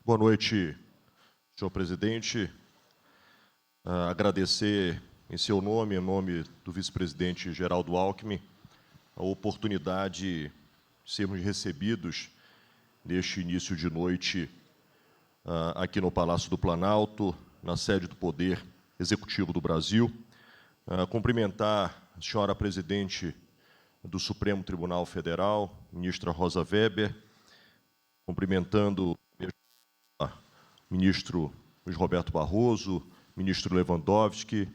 Boa noite, senhor presidente. Agradecer em seu nome, em nome do vice-presidente Geraldo Alckmin, a oportunidade de sermos recebidos neste início de noite aqui no Palácio do Planalto, na sede do Poder Executivo do Brasil. Cumprimentar a senhora presidente do Supremo Tribunal Federal, ministra Rosa Weber, cumprimentando o ministro Luiz Roberto Barroso, ministro Lewandowski,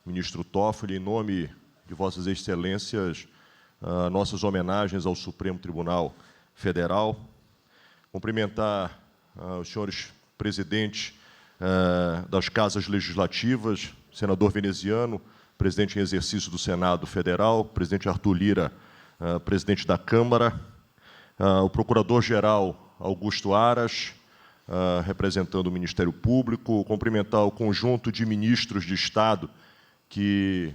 ministro Toffoli, em nome de vossas excelências, nossas homenagens ao Supremo Tribunal Federal. Cumprimentar os senhores presidentes das casas legislativas, senador veneziano, presidente em exercício do Senado Federal, presidente Arthur Lira, presidente da Câmara, o procurador-geral Augusto Aras, representando o Ministério Público, cumprimentar o conjunto de ministros de Estado que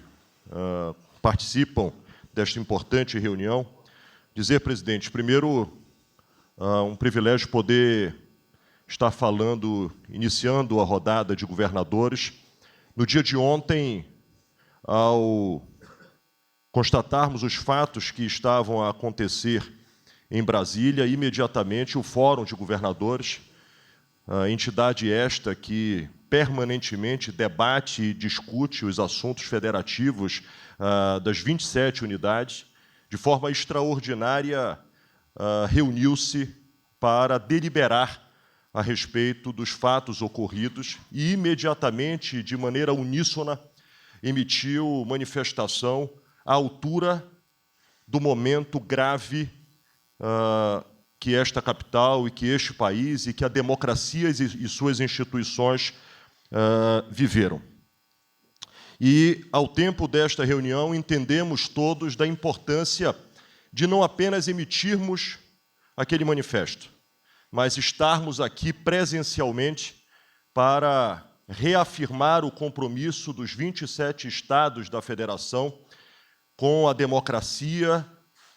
participam desta importante reunião. Dizer, presidente, primeiro, um privilégio poder estar falando, iniciando a rodada de governadores. No dia de ontem, ao constatarmos os fatos que estavam a acontecer em Brasília, imediatamente o Fórum de Governadores, a entidade esta que permanentemente debate e discute os assuntos federativos das 27 unidades, de forma extraordinária, reuniu-se para deliberar a respeito dos fatos ocorridos e, imediatamente, de maneira uníssona, emitiu manifestação à altura do momento grave que esta capital e que este país e que a democracia e suas instituições viveram. E, ao tempo desta reunião, entendemos todos da importância de não apenas emitirmos aquele manifesto, mas estarmos aqui presencialmente para reafirmar o compromisso dos 27 estados da federação com a democracia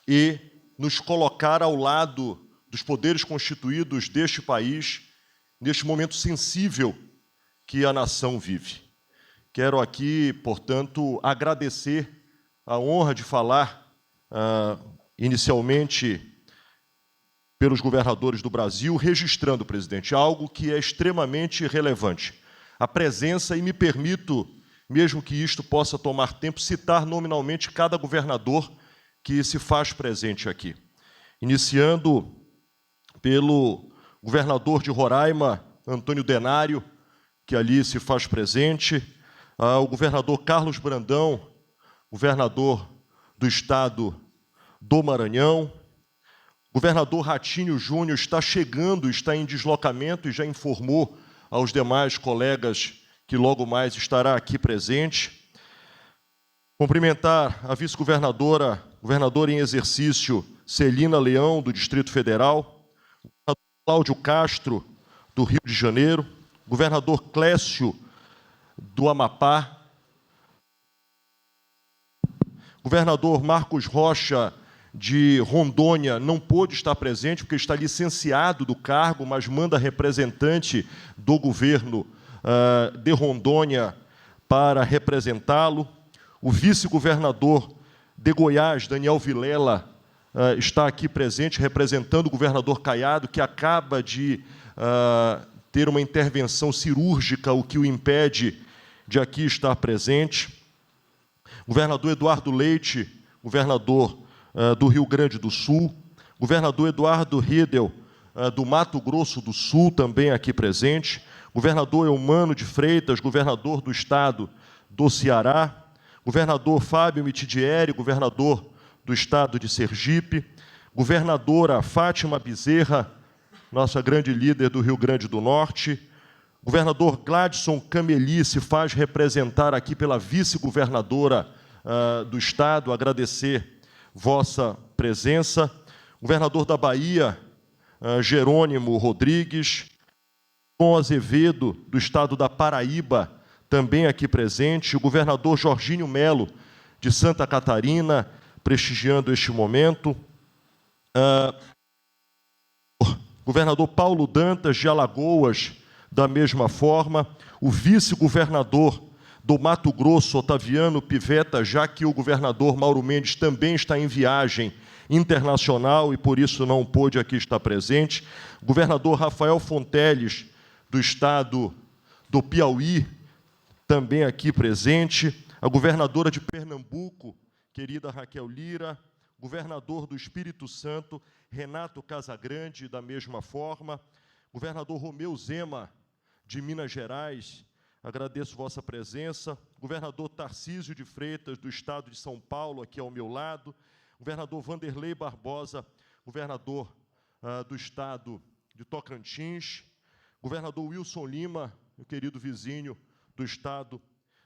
e nos colocar ao lado dos poderes constituídos deste país, neste momento sensível que a nação vive. Quero aqui, portanto, agradecer a honra de falar, inicialmente, pelos governadores do Brasil, registrando, presidente, algo que é extremamente relevante. A presença, e me permito, mesmo que isto possa tomar tempo, citar nominalmente cada governador que se faz presente aqui. Iniciando pelo governador de Roraima, Antônio Denário, que ali se faz presente, o governador Carlos Brandão, governador do estado do Maranhão, governador Ratinho Júnior está chegando, está em deslocamento e já informou aos demais colegas que logo mais estará aqui presente. Cumprimentar a vice-governadora, governadora em exercício, Celina Leão, do Distrito Federal, governador Cláudio Castro, do Rio de Janeiro, governador Clécio, do Amapá, governador Marcos Rocha, de Rondônia, não pôde estar presente porque está licenciado do cargo, mas manda representante do governo de Rondônia para representá-lo. O vice-governador de Goiás, Daniel Vilela, está aqui presente, representando o governador Caiado, que acaba de ter uma intervenção cirúrgica, o que o impede de aqui estar presente. Governador Eduardo Leite, governador do Rio Grande do Sul, governador Eduardo Riedel, do Mato Grosso do Sul, também aqui presente, governador Eumano de Freitas, governador do estado do Ceará, governador Fábio Mitidieri, governador do estado de Sergipe, governadora Fátima Bezerra, nossa grande líder do Rio Grande do Norte, governador Gladson Cameli se faz representar aqui pela vice-governadora do estado, agradecer vossa presença, governador da Bahia, Jerônimo Rodrigues, Tom Azevedo, do estado da Paraíba, também aqui presente, o governador Jorginho Melo, de Santa Catarina, prestigiando este momento, governador Paulo Dantas, de Alagoas, da mesma forma, o vice-governador do Mato Grosso, Otaviano Pivetta, já que o governador Mauro Mendes também está em viagem internacional e, por isso, não pôde aqui estar presente, o governador Rafael Fonteles, do estado do Piauí, também aqui presente, a governadora de Pernambuco, querida Raquel Lira, governador do Espírito Santo, Renato Casagrande, da mesma forma, governador Romeu Zema, de Minas Gerais, agradeço vossa presença, governador Tarcísio de Freitas, do estado de São Paulo, aqui ao meu lado, governador Vanderlei Barbosa, governador do estado de Tocantins, governador Wilson Lima, meu querido vizinho do estado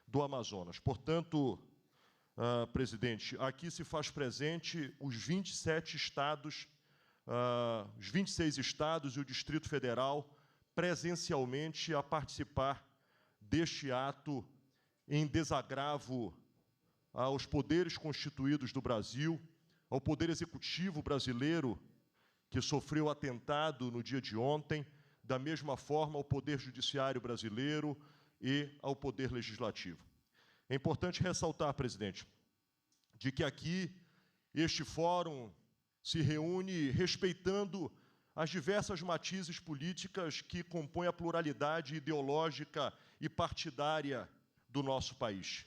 do Amazonas. Portanto, presidente, aqui se faz presente os 27 estados, os 26 estados e o Distrito Federal presencialmente a participar deste ato em desagravo aos poderes constituídos do Brasil, ao Poder Executivo brasileiro, que sofreu atentado no dia de ontem, da mesma forma ao Poder Judiciário brasileiro e ao Poder Legislativo. É importante ressaltar, presidente, de que aqui este fórum se reúne respeitando as diversas matizes políticas que compõem a pluralidade ideológica e partidária do nosso país.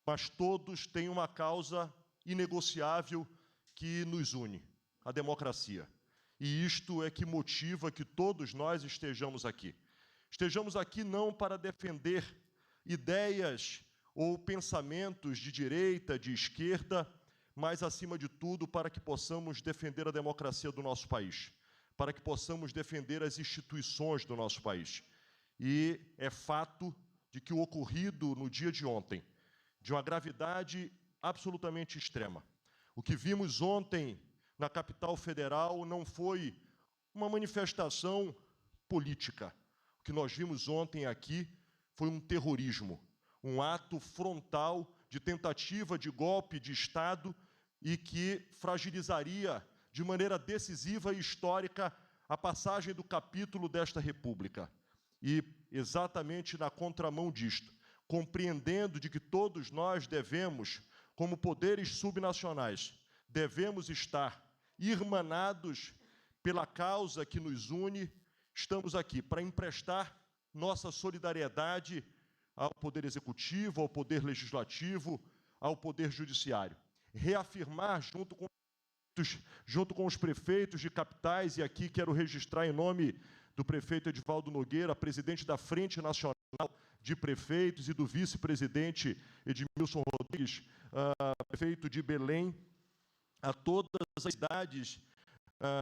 Mas todos têm uma causa inegociável que nos une, a democracia. E isto é que motiva que todos nós estejamos aqui. Estejamos aqui não para defender ideias ou pensamentos de direita, de esquerda, mas, acima de tudo, para que possamos defender a democracia do nosso país, para que possamos defender as instituições do nosso país. E é fato de que o ocorrido no dia de ontem, de uma gravidade absolutamente extrema. O que vimos ontem na capital federal não foi uma manifestação política. O que nós vimos ontem aqui foi um terrorismo, um ato frontal de tentativa de golpe de Estado e que fragilizaria de maneira decisiva e histórica a passagem do capítulo desta República. E, exatamente na contramão disto, compreendendo de que todos nós devemos, como poderes subnacionais, devemos estar irmanados pela causa que nos une, estamos aqui para emprestar nossa solidariedade ao Poder Executivo, ao Poder Legislativo, ao Poder Judiciário. Reafirmar, junto com os prefeitos de capitais, e aqui quero registrar em nome do prefeito Edivaldo Nogueira, presidente da Frente Nacional de Prefeitos, e do vice-presidente Edmilson Rodrigues, prefeito de Belém, a todas as cidades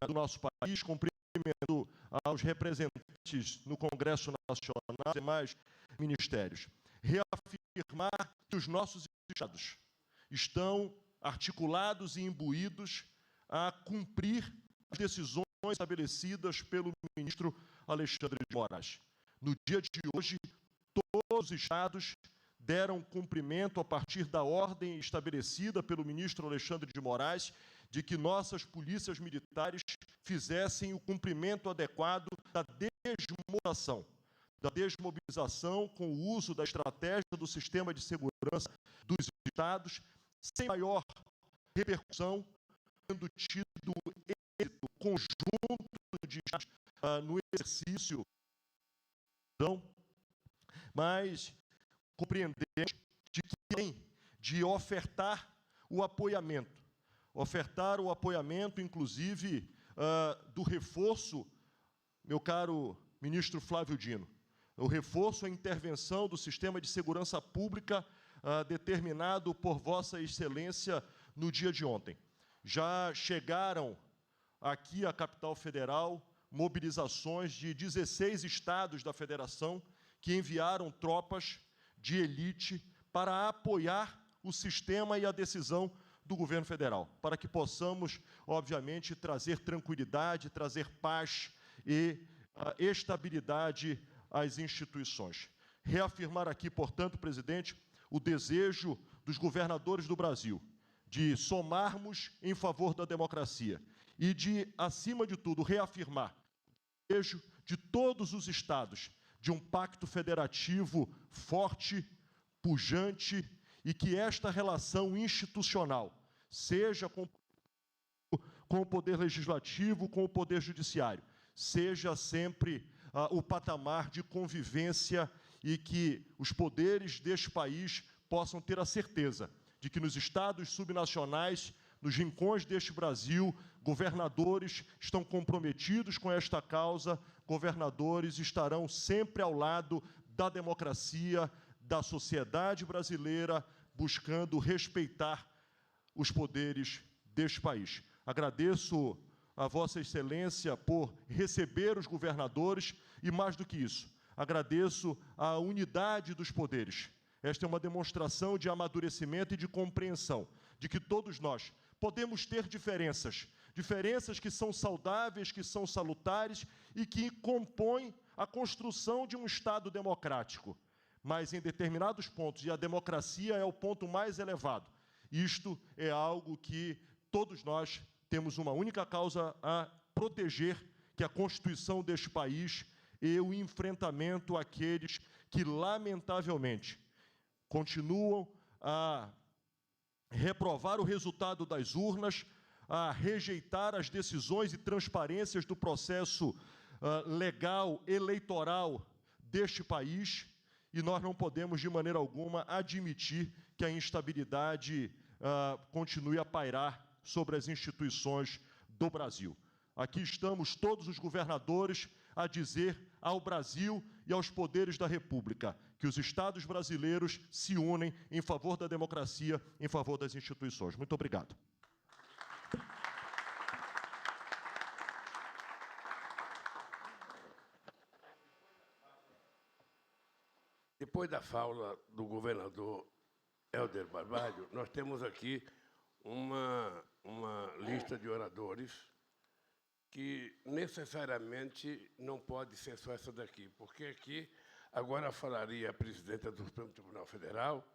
do nosso país, cumprimento aos representantes no Congresso Nacional e demais ministérios. Reafirmar que os nossos estados estão articulados e imbuídos a cumprir as decisões estabelecidas pelo ministro Alexandre de Moraes. No dia de hoje, todos os estados deram cumprimento a partir da ordem estabelecida pelo ministro Alexandre de Moraes de que nossas polícias militares fizessem o cumprimento adequado da desmobilização com o uso da estratégia do sistema de segurança dos estados, sem maior repercussão, tendo tido êxito conjunto de no exercício, mas compreendemos de que tem de ofertar o apoiamento, inclusive, do reforço, meu caro ministro Flávio Dino, o reforço à intervenção do sistema de segurança pública determinado por Vossa Excelência no dia de ontem. Já chegaram aqui à capital federal mobilizações de 16 estados da federação que enviaram tropas de elite para apoiar o sistema e a decisão do governo federal, para que possamos, obviamente, trazer tranquilidade, trazer paz e estabilidade às instituições. Reafirmar aqui, portanto, presidente, o desejo dos governadores do Brasil de somarmos em favor da democracia e de, acima de tudo, reafirmar desejo de todos os estados de um pacto federativo forte, pujante, e que esta relação institucional, seja com o poder legislativo, com o poder judiciário, seja sempre o patamar de convivência e que os poderes deste país possam ter a certeza de que nos estados subnacionais, nos rincões deste Brasil, governadores estão comprometidos com esta causa, governadores estarão sempre ao lado da democracia, da sociedade brasileira, buscando respeitar os poderes deste país. Agradeço a Vossa Excelência por receber os governadores e, mais do que isso, agradeço a unidade dos poderes. Esta é uma demonstração de amadurecimento e de compreensão de que todos nós podemos ter diferenças que são saudáveis, que são salutares e que compõem a construção de um Estado democrático. Mas, em determinados pontos, e a democracia é o ponto mais elevado, isto é algo que todos nós temos uma única causa a proteger, que é a Constituição deste país e o enfrentamento àqueles que, lamentavelmente, continuam a reprovar o resultado das urnas, a rejeitar as decisões e transparências do processo legal, eleitoral deste país, e nós não podemos, de maneira alguma, admitir que a instabilidade continue a pairar sobre as instituições do Brasil. Aqui estamos todos os governadores a dizer ao Brasil e aos poderes da República que os estados brasileiros se unem em favor da democracia, em favor das instituições. Muito obrigado. Depois da fala do governador Helder Barbalho, nós temos aqui uma lista de oradores que necessariamente não pode ser só essa daqui, porque aqui agora falaria a presidenta do Supremo Tribunal Federal,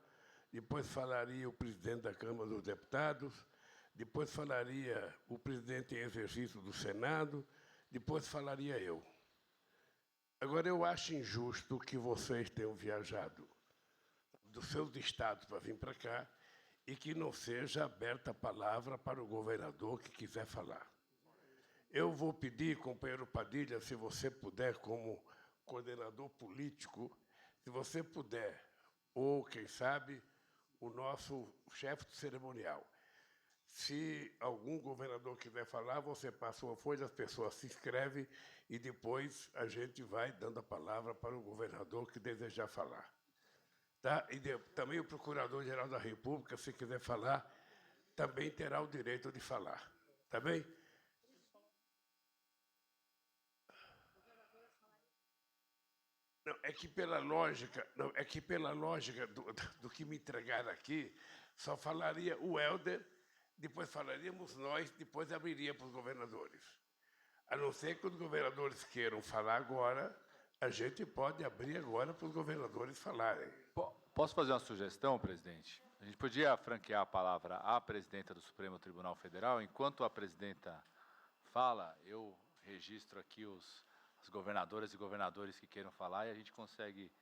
depois falaria o presidente da Câmara dos Deputados, depois falaria o presidente em exercício do Senado, depois falaria eu. Agora, eu acho injusto que vocês tenham viajado dos seus estados para vir para cá e que não seja aberta a palavra para o governador que quiser falar. Eu vou pedir, companheiro Padilha, se você puder, como coordenador político, se você puder, ou, quem sabe, o nosso chefe de cerimonial. Se algum governador quiser falar, você passa uma folha, as pessoas se inscrevem e depois a gente vai dando a palavra para o governador que desejar falar. Tá? E também o Procurador-Geral da República, se quiser falar, também terá o direito de falar. Tá bem? Não, é que pela lógica, do que me entregaram aqui, só falaria o Helder, depois falaríamos nós, depois abriria para os governadores. A não ser que os governadores queiram falar agora, a gente pode abrir agora para os governadores falarem. Posso fazer uma sugestão, presidente? A gente podia franquear a palavra à presidenta do Supremo Tribunal Federal. Enquanto a presidenta fala, eu registro aqui as governadoras e governadores que queiram falar e a gente consegue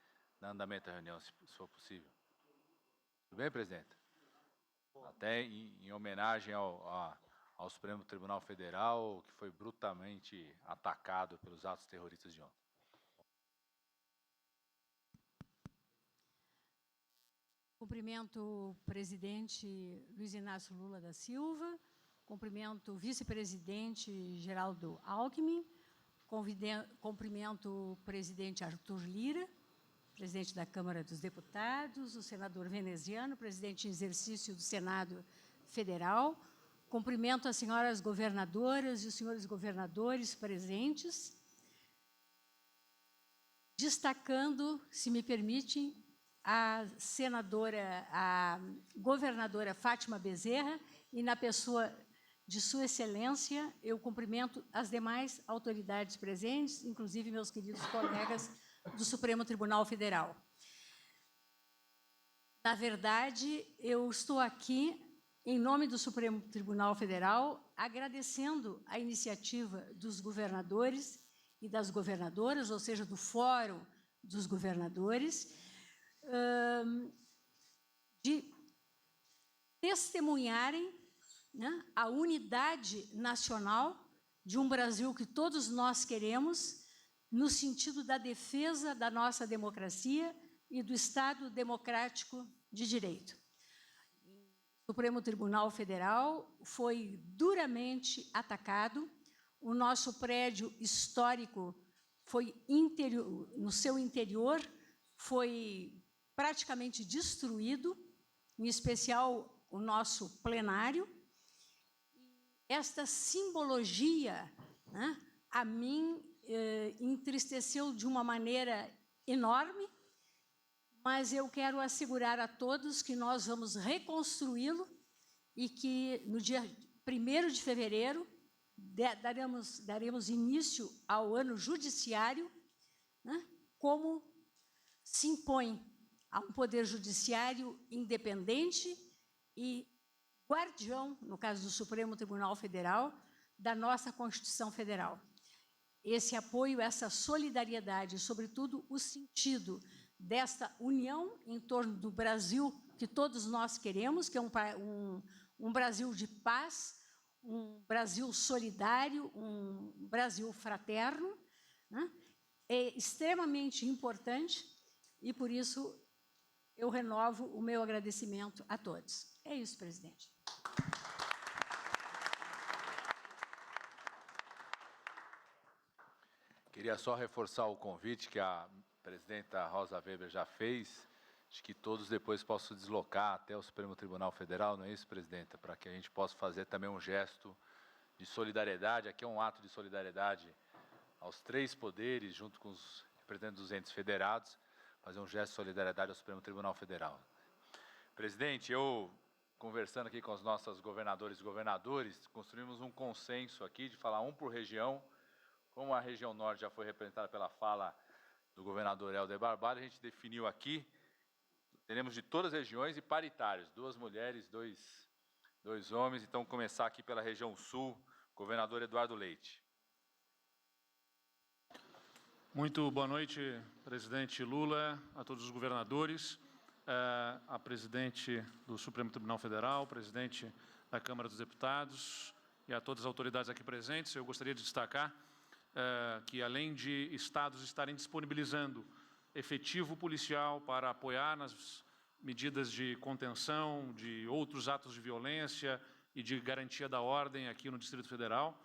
dar andamento à reunião, se for possível. Tudo bem, presidenta? Até em homenagem ao Supremo Tribunal Federal, que foi brutalmente atacado pelos atos terroristas de ontem. Cumprimento o presidente Luiz Inácio Lula da Silva, cumprimento o vice-presidente Geraldo Alckmin, cumprimento o presidente Arthur Lira, presidente da Câmara dos Deputados, o senador veneziano, presidente em exercício do Senado Federal, cumprimento as senhoras governadoras e os senhores governadores presentes, destacando, se me permitem, a governadora Fátima Bezerra, e na pessoa de Sua Excelência, eu cumprimento as demais autoridades presentes, inclusive meus queridos colegas do Supremo Tribunal Federal. Na verdade, eu estou aqui, em nome do Supremo Tribunal Federal, agradecendo a iniciativa dos governadores e das governadoras, ou seja, do Fórum dos Governadores, de testemunharem, né, a unidade nacional de um Brasil que todos nós queremos, no sentido da defesa da nossa democracia e do Estado democrático de direito. O Supremo Tribunal Federal foi duramente atacado, o nosso prédio histórico foi no seu interior foi praticamente destruído, em especial o nosso plenário. Esta simbologia, né, a mim entristeceu de uma maneira enorme, mas eu quero assegurar a todos que nós vamos reconstruí-lo e que no dia 1º de fevereiro daremos início ao ano judiciário, né, como se impõe a um poder judiciário independente e guardião, no caso do Supremo Tribunal Federal, da nossa Constituição Federal. Esse apoio, essa solidariedade, sobretudo o sentido desta união em torno do Brasil que todos nós queremos, que é um Brasil de paz, um Brasil solidário, um Brasil fraterno, né, é extremamente importante e, por isso, eu renovo o meu agradecimento a todos. É isso, presidente. Queria só reforçar o convite que a presidenta Rosa Weber já fez, de que todos depois possam deslocar até o Supremo Tribunal Federal, não é isso, presidenta? Para que a gente possa fazer também um gesto de solidariedade. Aqui é um ato de solidariedade aos 3 poderes, junto com os representantes dos entes federados, fazer um gesto de solidariedade ao Supremo Tribunal Federal. Presidente, eu, conversando aqui com os nossos governadores e governadores, construímos um consenso aqui de falar um por região. Como a região norte já foi representada pela fala do governador Helder Barbalho, a gente definiu aqui, teremos de todas as regiões e paritários, 2 mulheres, 2 homens. Então, começar aqui pela região sul, governador Eduardo Leite. Muito boa noite, presidente Lula, a todos os governadores, a presidente do Supremo Tribunal Federal, presidente da Câmara dos Deputados e a todas as autoridades aqui presentes. Eu gostaria de destacar que, além de estados estarem disponibilizando efetivo policial para apoiar nas medidas de contenção de outros atos de violência e de garantia da ordem aqui no Distrito Federal,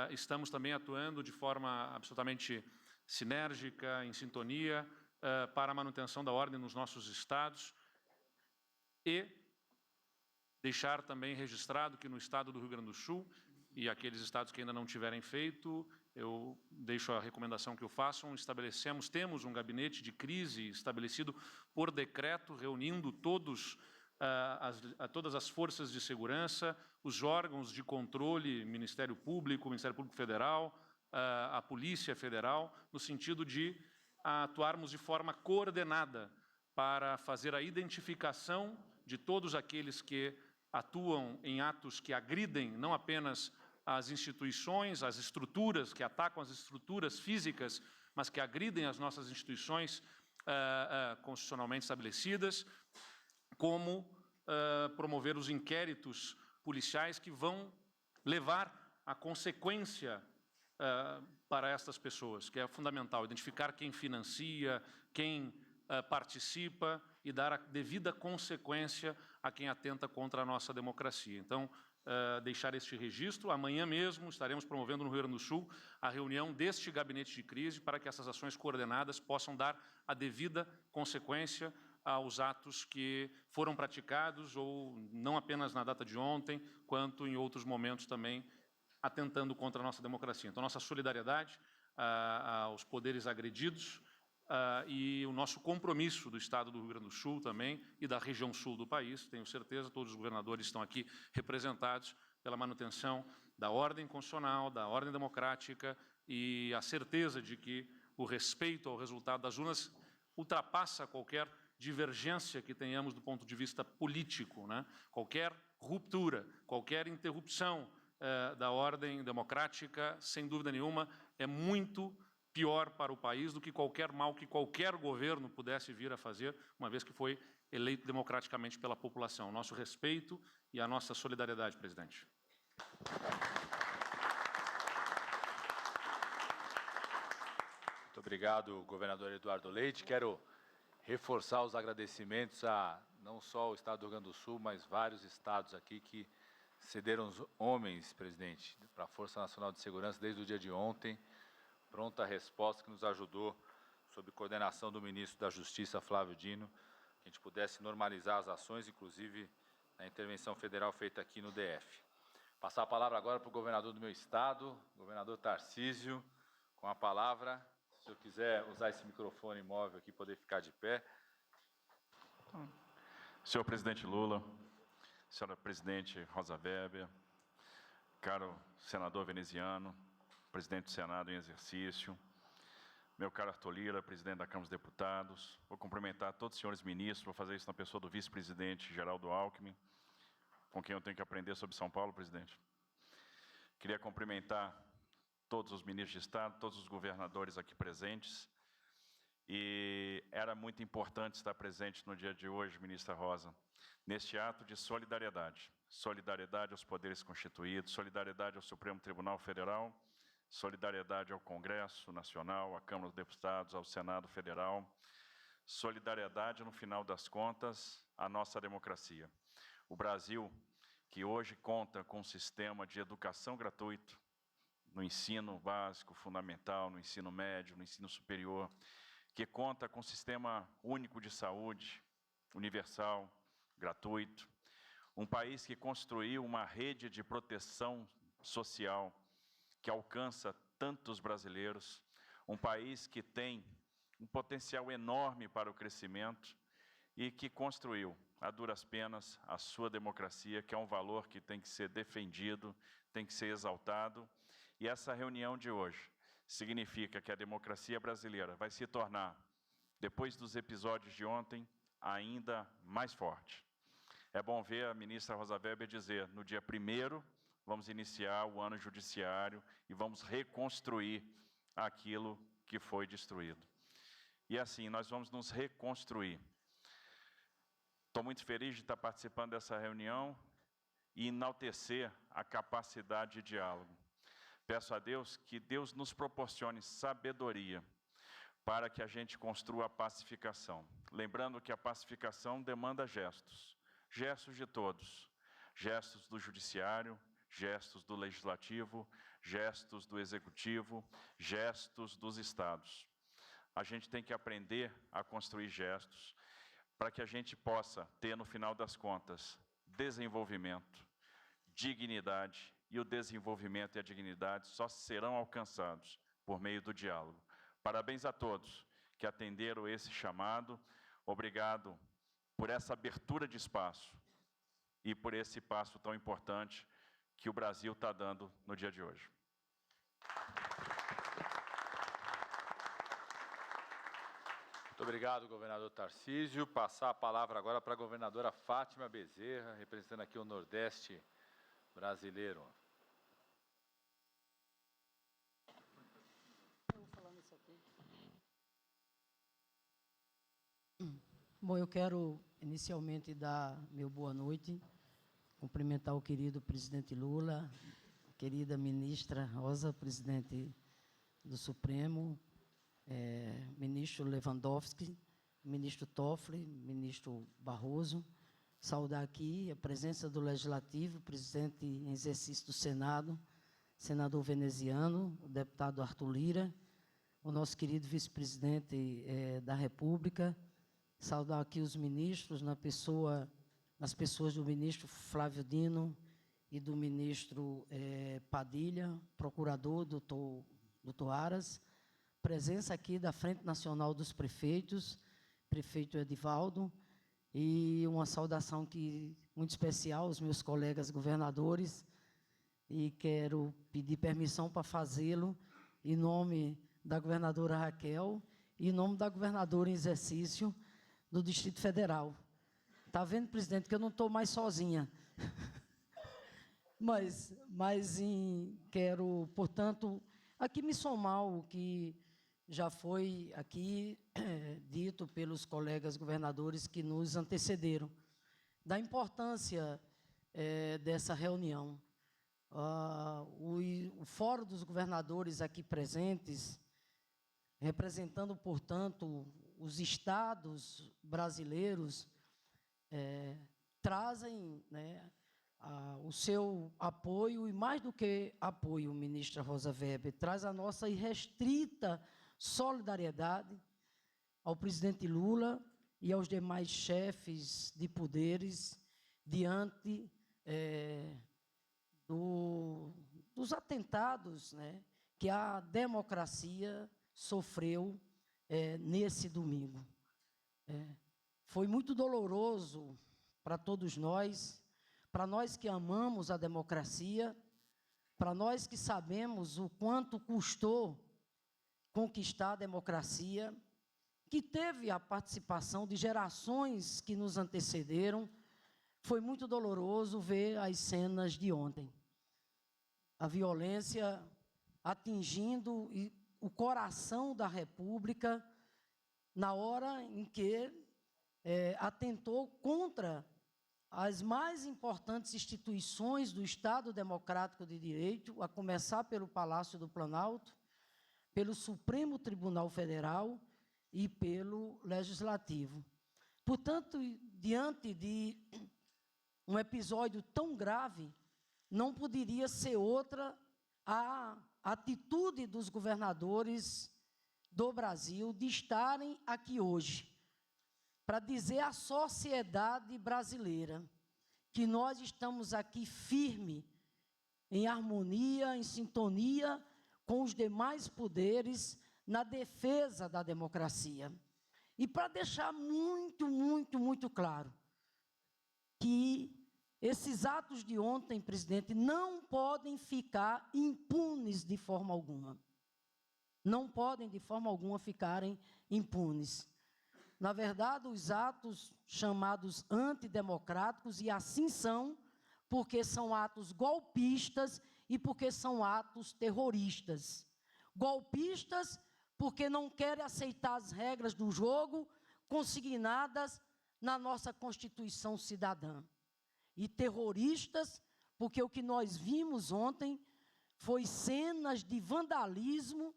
estamos também atuando de forma absolutamente sinérgica, em sintonia, para a manutenção da ordem nos nossos estados e deixar também registrado que no estado do Rio Grande do Sul e aqueles estados que ainda não tiverem feito, eu deixo a recomendação que o façam, temos um gabinete de crise estabelecido por decreto, reunindo todas as forças de segurança, os órgãos de controle, Ministério Público Federal, a Polícia Federal, no sentido de atuarmos de forma coordenada para fazer a identificação de todos aqueles que atuam em atos que agridem não apenas as instituições, as estruturas, que atacam as estruturas físicas, mas que agridem as nossas instituições constitucionalmente estabelecidas, como promover os inquéritos policiais que vão levar a consequência para estas pessoas, que é fundamental, identificar quem financia, quem participa e dar a devida consequência a quem atenta contra a nossa democracia. Então, deixar este registro. Amanhã mesmo estaremos promovendo no Rio Grande do Sul a reunião deste gabinete de crise para que essas ações coordenadas possam dar a devida consequência aos atos que foram praticados, ou não apenas na data de ontem, quanto em outros momentos também atentando contra a nossa democracia. Então, nossa solidariedade aos poderes agredidos e o nosso compromisso do Estado do Rio Grande do Sul também e da região sul do país. Tenho certeza, todos os governadores estão aqui representados pela manutenção da ordem constitucional, da ordem democrática e a certeza de que o respeito ao resultado das urnas ultrapassa qualquer divergência que tenhamos do ponto de vista político, né? Qualquer ruptura, qualquer interrupção da ordem democrática, sem dúvida nenhuma, é muito pior para o país do que qualquer mal que qualquer governo pudesse vir a fazer, uma vez que foi eleito democraticamente pela população. Nosso respeito e a nossa solidariedade, presidente. Muito obrigado, governador Eduardo Leite. Quero reforçar os agradecimentos a não só o estado do Rio Grande do Sul, mas vários estados aqui que cederam os homens, presidente, para a Força Nacional de Segurança desde o dia de ontem. Pronta resposta que nos ajudou, sob coordenação do ministro da Justiça, Flávio Dino, que a gente pudesse normalizar as ações, inclusive a intervenção federal feita aqui no DF. Passar a palavra agora para o governador do meu estado, governador Tarcísio, com a palavra. Se eu quiser usar esse microfone móvel aqui, poder ficar de pé. Senhor presidente Lula, senhora presidente Rosa Weber, caro senador veneziano, presidente do Senado em exercício, meu caro Arthur Lira, presidente da Câmara dos Deputados, vou cumprimentar todos os senhores ministros, vou fazer isso na pessoa do vice-presidente Geraldo Alckmin, com quem eu tenho que aprender sobre São Paulo, presidente. Queria cumprimentar todos os ministros de Estado, todos os governadores aqui presentes, e era muito importante estar presente no dia de hoje, ministra Rosa, neste ato de solidariedade. Solidariedade aos poderes constituídos, solidariedade ao Supremo Tribunal Federal, solidariedade ao Congresso Nacional, à Câmara dos Deputados, ao Senado Federal, solidariedade, no final das contas, à nossa democracia. O Brasil, que hoje conta com um sistema de educação gratuito, no ensino básico, fundamental, no ensino médio, no ensino superior, que conta com um sistema único de saúde, universal, gratuito, um país que construiu uma rede de proteção social que alcança tantos brasileiros, um país que tem um potencial enorme para o crescimento e que construiu, a duras penas, a sua democracia, que é um valor que tem que ser defendido, tem que ser exaltado. E essa reunião de hoje significa que a democracia brasileira vai se tornar, depois dos episódios de ontem, ainda mais forte. É bom ver a ministra Rosa Weber dizer, no dia 1º, vamos iniciar o ano judiciário e vamos reconstruir aquilo que foi destruído. E assim, nós vamos nos reconstruir. Estou muito feliz de estar participando dessa reunião e enaltecer a capacidade de diálogo. Peço a Deus que Deus nos proporcione sabedoria para que a gente construa a pacificação. Lembrando que a pacificação demanda gestos, gestos de todos, gestos do judiciário, gestos do legislativo, gestos do executivo, gestos dos estados. A gente tem que aprender a construir gestos para que a gente possa ter, no final das contas, desenvolvimento, dignidade, e o desenvolvimento e a dignidade só serão alcançados por meio do diálogo. Parabéns a todos que atenderam esse chamado. Obrigado por essa abertura de espaço e por esse passo tão importante que o Brasil está dando no dia de hoje. Muito obrigado, governador Tarcísio. Passar a palavra agora para a governadora Fátima Bezerra, representando aqui o Nordeste brasileiro. Bom, eu quero inicialmente dar meu boa noite, cumprimentar o querido presidente Lula, a querida ministra Rosa, presidente do Supremo, ministro Lewandowski, ministro Toffoli, ministro Barroso, saudar aqui a presença do Legislativo, presidente em exercício do Senado, senador veneziano, o deputado Arthur Lira, o nosso querido vice-presidente da República, saudar aqui os ministros, nas pessoas do ministro Flávio Dino e do ministro Padilha, procurador, doutor Aras, presença aqui da Frente Nacional dos Prefeitos, prefeito Edivaldo, e uma saudação muito especial aos meus colegas governadores, e quero pedir permissão para fazê-lo em nome da governadora Raquel e em nome da governadora em exercício do Distrito Federal. Está vendo, presidente, que eu não estou mais sozinha. Quero, portanto, aqui me somar ao que já foi aqui dito pelos colegas governadores que nos antecederam, da importância dessa reunião. O Fórum dos Governadores aqui presentes, representando, portanto, os estados brasileiros, trazem, né, o seu apoio, e mais do que apoio, ministra Rosa Weber, traz a nossa irrestrita solidariedade ao presidente Lula e aos demais chefes de poderes diante dos atentados, né, que a democracia sofreu nesse domingo. Foi muito doloroso para todos nós, para nós que amamos a democracia, para nós que sabemos o quanto custou conquistar a democracia, que teve a participação de gerações que nos antecederam. Foi muito doloroso ver as cenas de ontem. A violência atingindo o coração da República na hora em que atentou contra as mais importantes instituições do Estado Democrático de Direito, a começar pelo Palácio do Planalto, pelo Supremo Tribunal Federal e pelo Legislativo. Portanto, diante de um episódio tão grave, não poderia ser outra a atitude dos governadores do Brasil de estarem aqui hoje, para dizer à sociedade brasileira que nós estamos aqui firme, em harmonia, em sintonia com os demais poderes, na defesa da democracia. E para deixar muito, muito, muito claro que esses atos de ontem, presidente, não podem ficar impunes de forma alguma. Não podem, de forma alguma, ficarem impunes. Na verdade, os atos chamados antidemocráticos, e assim são, porque são atos golpistas e porque são atos terroristas. Golpistas, porque não querem aceitar as regras do jogo consignadas na nossa Constituição Cidadã. E terroristas, porque o que nós vimos ontem foi cenas de vandalismo,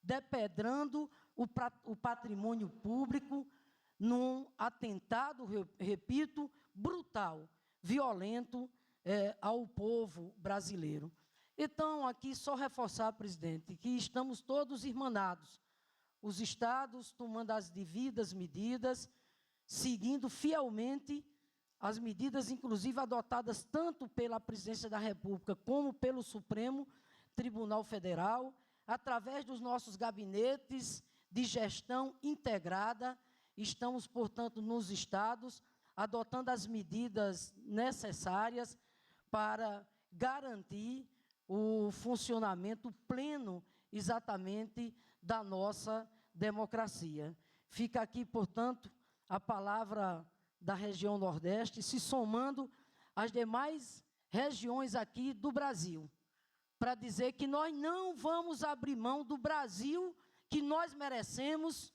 depedrando o patrimônio público, num atentado, repito, brutal, violento ao povo brasileiro. Então, aqui só reforçar, presidente, que estamos todos irmanados, os estados tomando as devidas medidas, seguindo fielmente as medidas, inclusive adotadas tanto pela Presidência da República como pelo Supremo Tribunal Federal, através dos nossos gabinetes de gestão integrada. Estamos, portanto, nos estados, adotando as medidas necessárias para garantir o funcionamento pleno, exatamente, da nossa democracia. Fica aqui, portanto, a palavra da região Nordeste, se somando às demais regiões aqui do Brasil, para dizer que nós não vamos abrir mão do Brasil que nós merecemos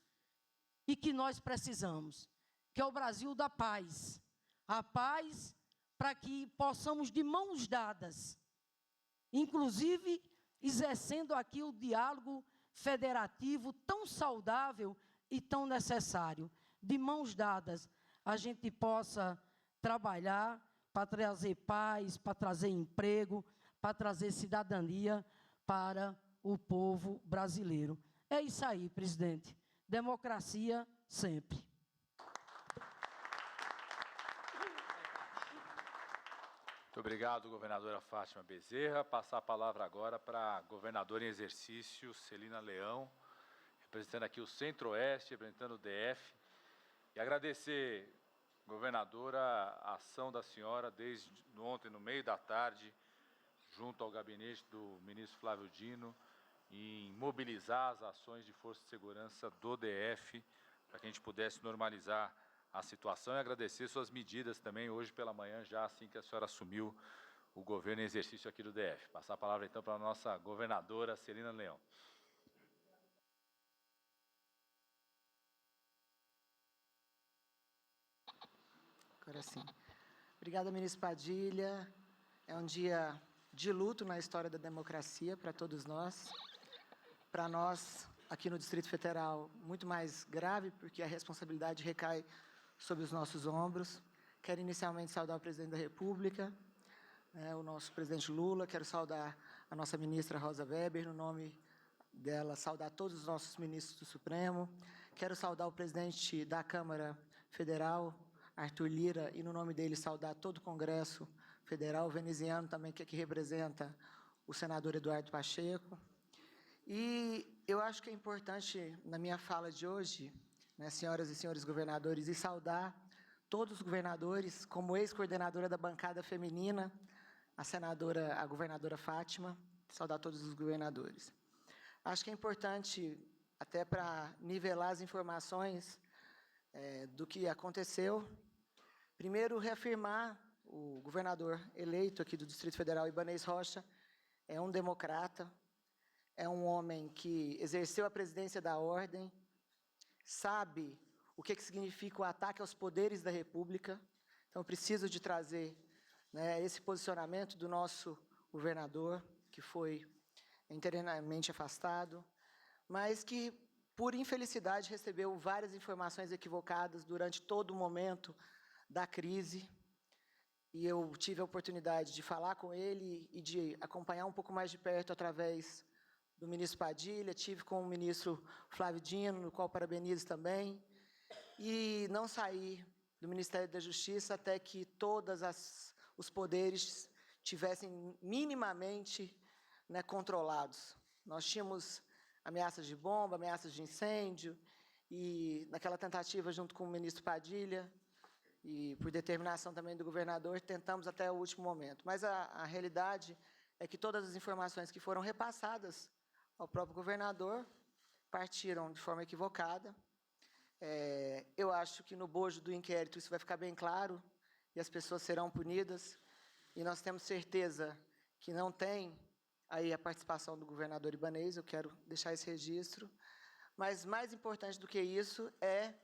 e que nós precisamos, que é o Brasil da paz. A paz para que possamos, de mãos dadas, inclusive exercendo aqui o diálogo federativo tão saudável e tão necessário, de mãos dadas, a gente possa trabalhar para trazer paz, para trazer emprego, para trazer cidadania para o povo brasileiro. É isso aí, presidente. Democracia sempre. Muito obrigado, governadora Fátima Bezerra. Passar a palavra agora para a governadora em exercício, Celina Leão, representando aqui o Centro-Oeste, representando o DF. E agradecer, governadora, a ação da senhora desde ontem, no meio da tarde, junto ao gabinete do ministro Flávio Dino, em mobilizar as ações de força de segurança do DF, para que a gente pudesse normalizar a situação, e agradecer suas medidas também hoje pela manhã, já assim que a senhora assumiu o governo em exercício aqui do DF. Passar a palavra, então, para a nossa governadora, Celina Leão. Agora sim. Obrigada, ministro Padilha. É um dia de luto na história da democracia para todos nós. Para nós, aqui no Distrito Federal, muito mais grave, porque a responsabilidade recai sobre os nossos ombros. Quero inicialmente saudar o presidente da República, o nosso presidente Lula. Quero saudar a nossa ministra Rosa Weber, no nome dela, saudar todos os nossos ministros do Supremo. Quero saudar o presidente da Câmara Federal, Arthur Lira, e no nome dele saudar todo o Congresso Federal, o veneziano também, que aqui representa o senador Eduardo Pacheco. E eu acho que é importante, na minha fala de hoje, né, senhoras e senhores governadores, e saudar todos os governadores, como ex-coordenadora da bancada feminina, a governadora Fátima, saudar todos os governadores. Acho que é importante, até para nivelar as informações do que aconteceu, primeiro reafirmar o governador eleito aqui do Distrito Federal, Ibanez Rocha, é um democrata, é um homem que exerceu a presidência da ordem, sabe o que significa o ataque aos poderes da República. Então, preciso de trazer, né, esse posicionamento do nosso governador, que foi interimamente afastado, mas que, por infelicidade, recebeu várias informações equivocadas durante todo o momento da crise. E eu tive a oportunidade de falar com ele e de acompanhar um pouco mais de perto através do ministro Padilha, tive com o ministro Flávio Dino, no qual parabenizo também, e não saí do Ministério da Justiça até que todos os poderes tivessem minimamente, né, controlados. Nós tínhamos ameaças de bomba, ameaças de incêndio, e naquela tentativa, junto com o ministro Padilha, e por determinação também do governador, tentamos até o último momento. Mas a realidade é que todas as informações que foram repassadas ao próprio governador partiram de forma equivocada. Eu acho que no bojo do inquérito isso vai ficar bem claro e as pessoas serão punidas. E nós temos certeza que não tem aí a participação do governador Ibanez, eu quero deixar esse registro. Mas mais importante do que isso é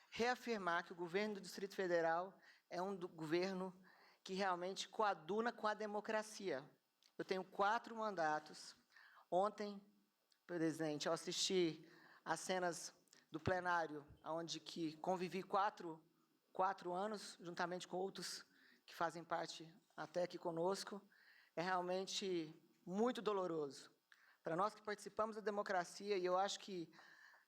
reafirmar que o governo do Distrito Federal é um governo que realmente coaduna com a democracia. Eu tenho 4 mandatos. Ontem, presidente, eu assisti às cenas do plenário, onde que convivi 4 anos, juntamente com outros que fazem parte até aqui conosco. É realmente muito doloroso. Para nós que participamos da democracia, e eu acho que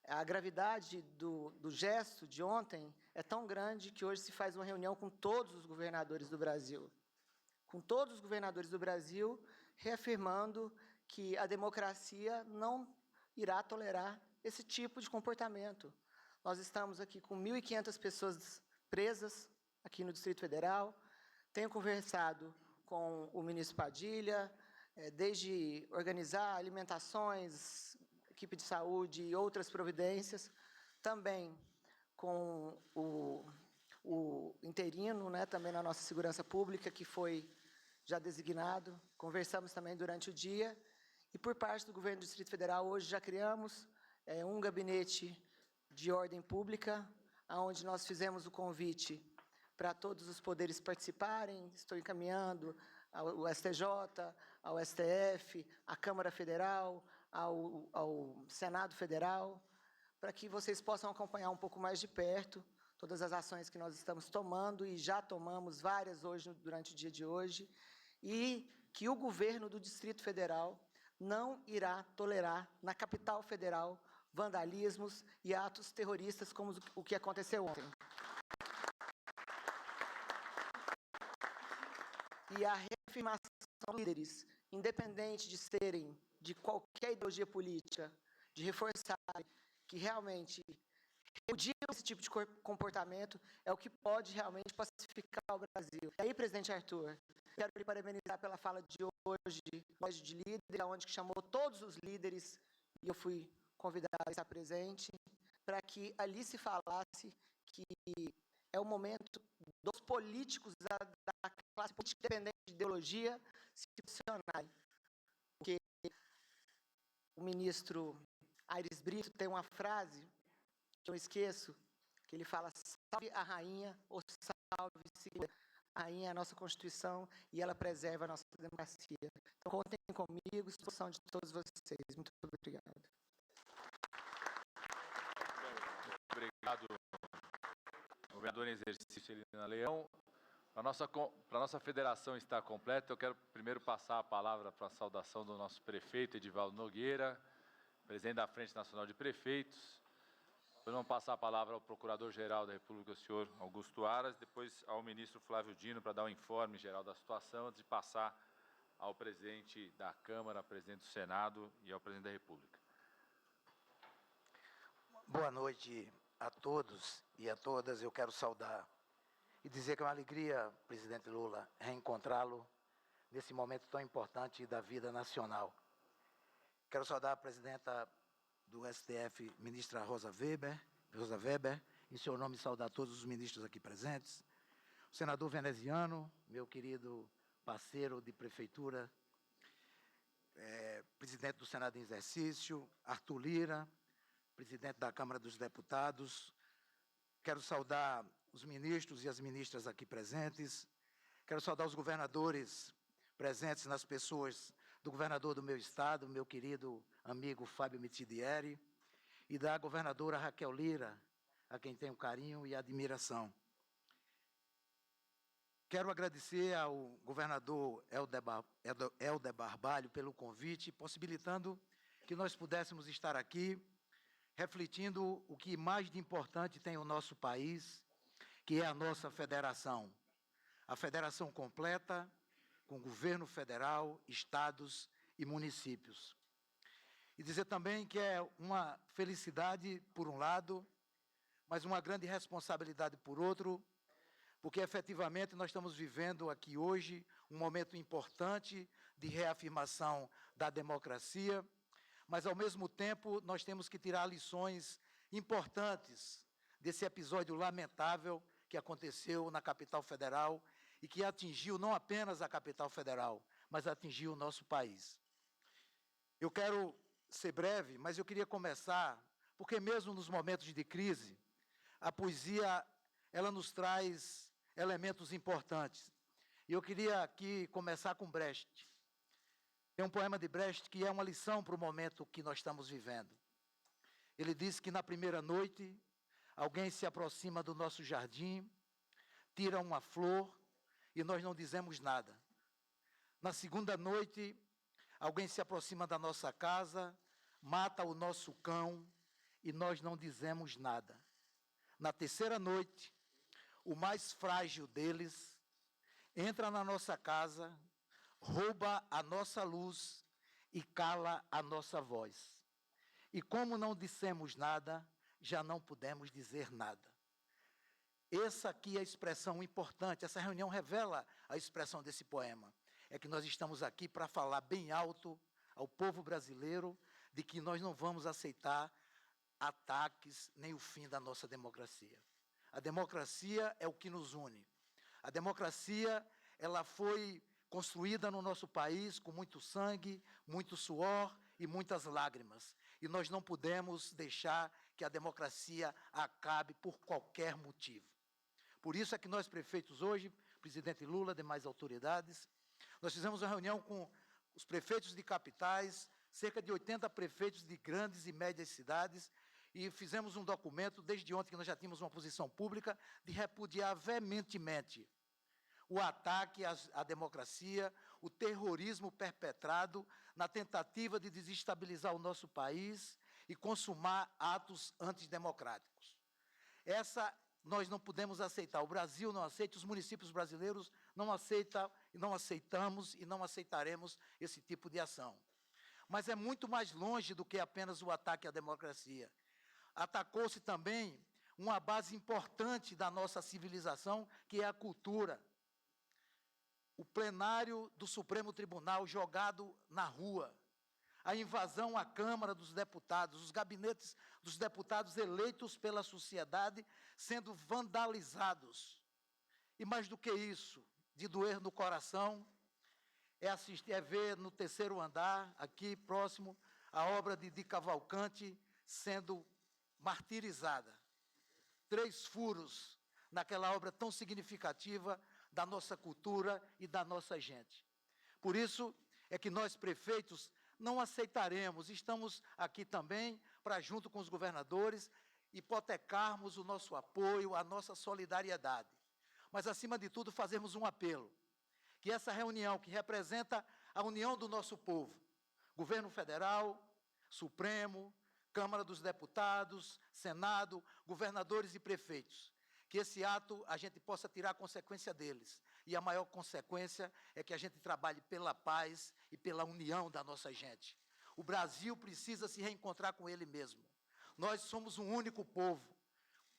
a gravidade do gesto de ontem é tão grande que hoje se faz uma reunião com todos os governadores do Brasil. Com todos os governadores do Brasil, reafirmando que a democracia não irá tolerar esse tipo de comportamento. Nós estamos aqui com 1.500 pessoas presas aqui no Distrito Federal. Tenho conversado com o ministro Padilha, desde organizar alimentações, equipe de saúde e outras providências, também com o interino, né, também na nossa segurança pública, que foi já designado. Conversamos também durante o dia. E, por parte do governo do Distrito Federal, hoje já criamos um gabinete de ordem pública, onde nós fizemos o convite para todos os poderes participarem. Estou encaminhando ao STJ, ao STF, à Câmara Federal, ao Senado Federal, para que vocês possam acompanhar um pouco mais de perto todas as ações que nós estamos tomando, e já tomamos várias hoje, durante o dia de hoje, e que o governo do Distrito Federal não irá tolerar, na capital federal, vandalismos e atos terroristas como o que aconteceu ontem. E a reafirmação dos líderes, independente de serem de qualquer ideologia política, de reforçarem que realmente repudiam esse tipo de comportamento, é o que pode realmente pacificar o Brasil. E aí, presidente Arthur, quero lhe parabenizar pela fala de hoje, de líder, onde que chamou todos os líderes, e eu fui convidado a estar presente, para que ali se falasse que é o momento dos políticos da classe política independente de ideologia se posicionarem. Porque o ministro Aires Brito tem uma frase que eu esqueço, que ele fala: salve a rainha, ou salve-se a rainha, é a nossa Constituição, e ela preserva a nossa democracia. Então, contem comigo, disposição de todos vocês. Muito obrigado. Obrigado, governador em exercício, Celina Leão. Para a nossa federação estar completa, eu quero primeiro passar a palavra para a saudação do nosso prefeito, Edivaldo Nogueira, presidente da Frente Nacional de Prefeitos. Depois vamos passar a palavra ao Procurador-Geral da República, o senhor Augusto Aras, depois ao ministro Flávio Dino, para dar um informe geral da situação, antes de passar ao presidente da Câmara, ao presidente do Senado e ao presidente da República. Boa noite a todos e a todas. Eu quero saudar e dizer que é uma alegria, presidente Lula, reencontrá-lo nesse momento tão importante da vida nacional. Quero saudar a presidenta do STF, ministra Rosa Weber, em seu nome saudar todos os ministros aqui presentes, o senador veneziano, meu querido parceiro de prefeitura, presidente do Senado em exercício, Arthur Lira, presidente da Câmara dos Deputados. Quero saudar os ministros e as ministras aqui presentes. Quero saudar os governadores presentes, nas pessoas do governador do meu estado, meu querido amigo Fábio Mitidieri, e da governadora Raquel Lira, a quem tenho carinho e admiração. Quero agradecer ao governador Helder Barbalho pelo convite, possibilitando que nós pudéssemos estar aqui refletindo o que mais de importante tem o nosso país, que é a nossa federação. A federação completa, com governo federal, estados e municípios. E dizer também que é uma felicidade, por um lado, mas uma grande responsabilidade, por outro, porque, efetivamente, nós estamos vivendo aqui hoje um momento importante de reafirmação da democracia, mas, ao mesmo tempo, nós temos que tirar lições importantes desse episódio lamentável que aconteceu na capital federal e que atingiu não apenas a capital federal, mas atingiu o nosso país. Eu quero ser breve, mas eu queria começar, porque mesmo nos momentos de crise, a poesia, ela nos traz elementos importantes. E eu queria aqui começar com Brecht. Tem um poema de Brecht que é uma lição para o momento que nós estamos vivendo. Ele diz que na primeira noite, alguém se aproxima do nosso jardim, tira uma flor e nós não dizemos nada. Na segunda noite, alguém se aproxima da nossa casa, mata o nosso cão e nós não dizemos nada. Na terceira noite, o mais frágil deles entra na nossa casa, rouba a nossa luz e cala a nossa voz. E como não dissemos nada, já não pudemos dizer nada. Essa aqui é a expressão importante, essa reunião revela a expressão desse poema. É que nós estamos aqui para falar bem alto ao povo brasileiro de que nós não vamos aceitar ataques nem o fim da nossa democracia. A democracia é o que nos une. A democracia, ela foi construída no nosso país com muito sangue, muito suor e muitas lágrimas. E nós não podemos deixar que a democracia acabe por qualquer motivo. Por isso é que nós, prefeitos hoje, presidente Lula, demais autoridades, nós fizemos uma reunião com os prefeitos de capitais, cerca de 80 prefeitos de grandes e médias cidades, e fizemos um documento, desde ontem que nós já tínhamos uma posição pública, de repudiar veementemente o ataque à democracia, o terrorismo perpetrado na tentativa de desestabilizar o nosso país e consumar atos antidemocráticos. Essa nós não podemos aceitar. O Brasil não aceita, os municípios brasileiros não aceitam, não aceitamos e não aceitaremos esse tipo de ação. Mas é muito mais longe do que apenas o ataque à democracia. Atacou-se também uma base importante da nossa civilização, que é a cultura. O plenário do Supremo Tribunal jogado na rua, a invasão à Câmara dos Deputados, os gabinetes dos deputados eleitos pela sociedade sendo vandalizados. E mais do que isso, de doer no coração é ver no terceiro andar, aqui próximo, a obra de Cavalcante sendo martirizada. 3 furos naquela obra tão significativa da nossa cultura e da nossa gente. Por isso é que nós, prefeitos, não aceitaremos, estamos aqui também para, junto com os governadores, hipotecarmos o nosso apoio, a nossa solidariedade. Mas, acima de tudo, fazermos um apelo, que essa reunião, que representa a união do nosso povo, governo federal, Supremo, Câmara dos Deputados, Senado, governadores e prefeitos, que esse ato a gente possa tirar a consequência deles. E a maior consequência é que a gente trabalhe pela paz e pela união da nossa gente. O Brasil precisa se reencontrar com ele mesmo. Nós somos um único povo,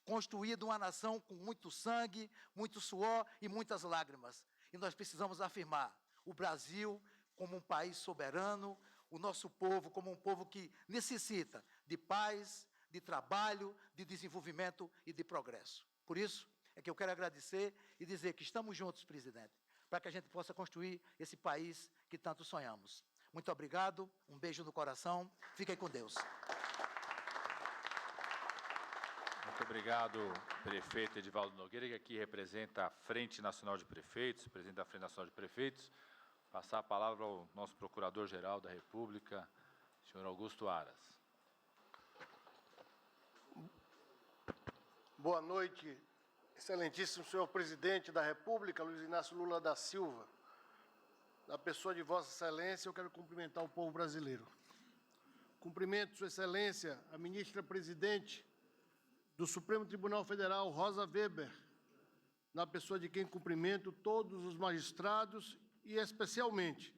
construído uma nação com muito sangue, muito suor e muitas lágrimas. E nós precisamos afirmar o Brasil como um país soberano, o nosso povo como um povo que necessita de paz, de trabalho, de desenvolvimento e de progresso. Por isso é que eu quero agradecer e dizer que estamos juntos, presidente, para que a gente possa construir esse país que tanto sonhamos. Muito obrigado, um beijo no coração, fiquem com Deus. Muito obrigado, prefeito Edivaldo Nogueira, que aqui representa a Frente Nacional de Prefeitos, presidente da Frente Nacional de Prefeitos. Passar a palavra ao nosso Procurador-Geral da República, senhor Augusto Aras. Boa noite, excelentíssimo senhor presidente da República, Luiz Inácio Lula da Silva. Na pessoa de Vossa Excelência, eu quero cumprimentar o povo brasileiro. Cumprimento Sua Excelência, a ministra-presidente do Supremo Tribunal Federal, Rosa Weber, na pessoa de quem cumprimento todos os magistrados e, especialmente,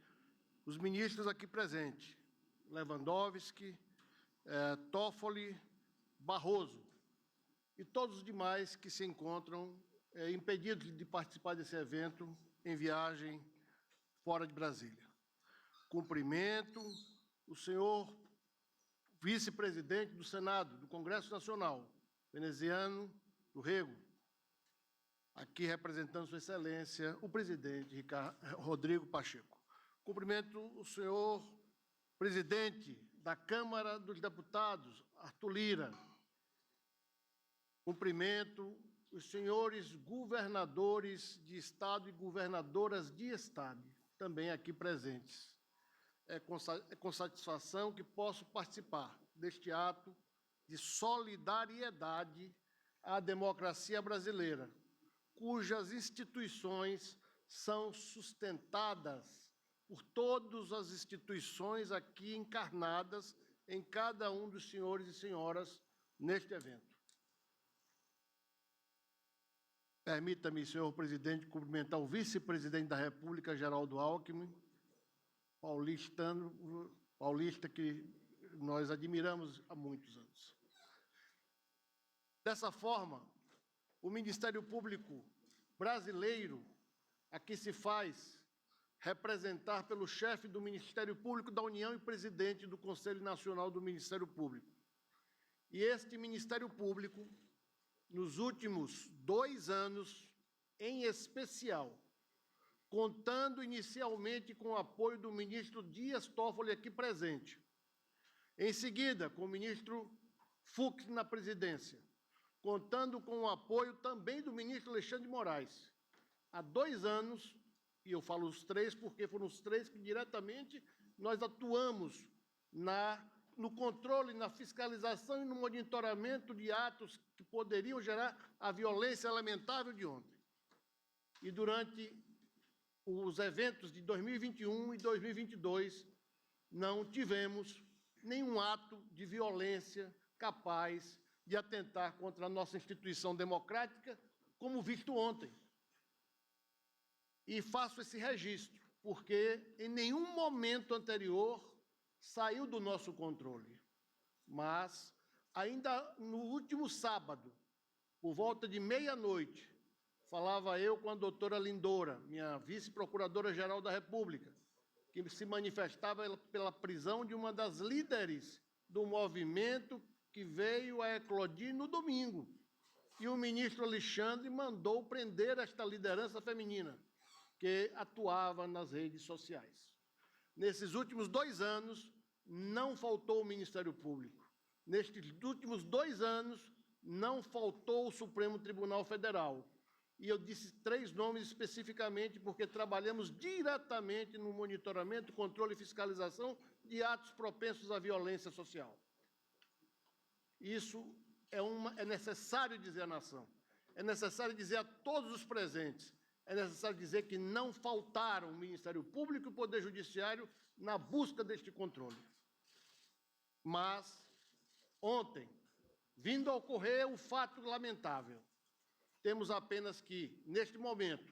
os ministros aqui presentes, Lewandowski, Toffoli, Barroso, e todos os demais que se encontram impedidos de participar desse evento em viagem fora de Brasília. Cumprimento o senhor vice-presidente do Senado, do Congresso Nacional, veneziano do Rego, aqui representando Sua Excelência, o presidente Rodrigo Pacheco. Cumprimento o senhor presidente da Câmara dos Deputados, Arthur Lira. Cumprimento os senhores governadores de Estado e governadoras de Estado, também aqui presentes. É com satisfação que posso participar deste ato de solidariedade à democracia brasileira, cujas instituições são sustentadas por todas as instituições aqui encarnadas em cada um dos senhores e senhoras neste evento. Permita-me, senhor presidente, cumprimentar o vice-presidente da República, Geraldo Alckmin, paulista que nós admiramos há muitos anos. Dessa forma, o Ministério Público brasileiro aqui se faz representar pelo chefe do Ministério Público da União e presidente do Conselho Nacional do Ministério Público. E este Ministério Público, nos últimos 2 anos, em especial, contando inicialmente com o apoio do ministro Dias Toffoli aqui presente, em seguida com o ministro Fux na presidência, contando com o apoio também do ministro Alexandre de Moraes. Há 2 anos, e eu falo os 3 porque foram os 3 que diretamente nós atuamos no controle, na fiscalização e no monitoramento de atos que poderiam gerar a violência lamentável de ontem. E durante os eventos de 2021 e 2022, não tivemos nenhum ato de violência capaz de atentar contra a nossa instituição democrática, como visto ontem. E faço esse registro, porque em nenhum momento anterior saiu do nosso controle. Mas, ainda no último sábado, por volta de meia-noite, falava eu com a doutora Lindora, minha vice-procuradora-geral da República, que se manifestava pela prisão de uma das líderes do movimento que veio a eclodir no domingo. E o ministro Alexandre mandou prender esta liderança feminina, que atuava nas redes sociais. Nesses últimos 2 anos, não faltou o Ministério Público. Nestes últimos 2 anos, não faltou o Supremo Tribunal Federal. E eu disse 3 nomes especificamente porque trabalhamos diretamente no monitoramento, controle e fiscalização de atos propensos à violência social. Isso é necessário dizer à nação. É necessário dizer a todos os presentes. É necessário dizer que não faltaram o Ministério Público e o Poder Judiciário na busca deste controle. Mas, ontem, vindo a ocorrer o fato lamentável, temos apenas que, neste momento,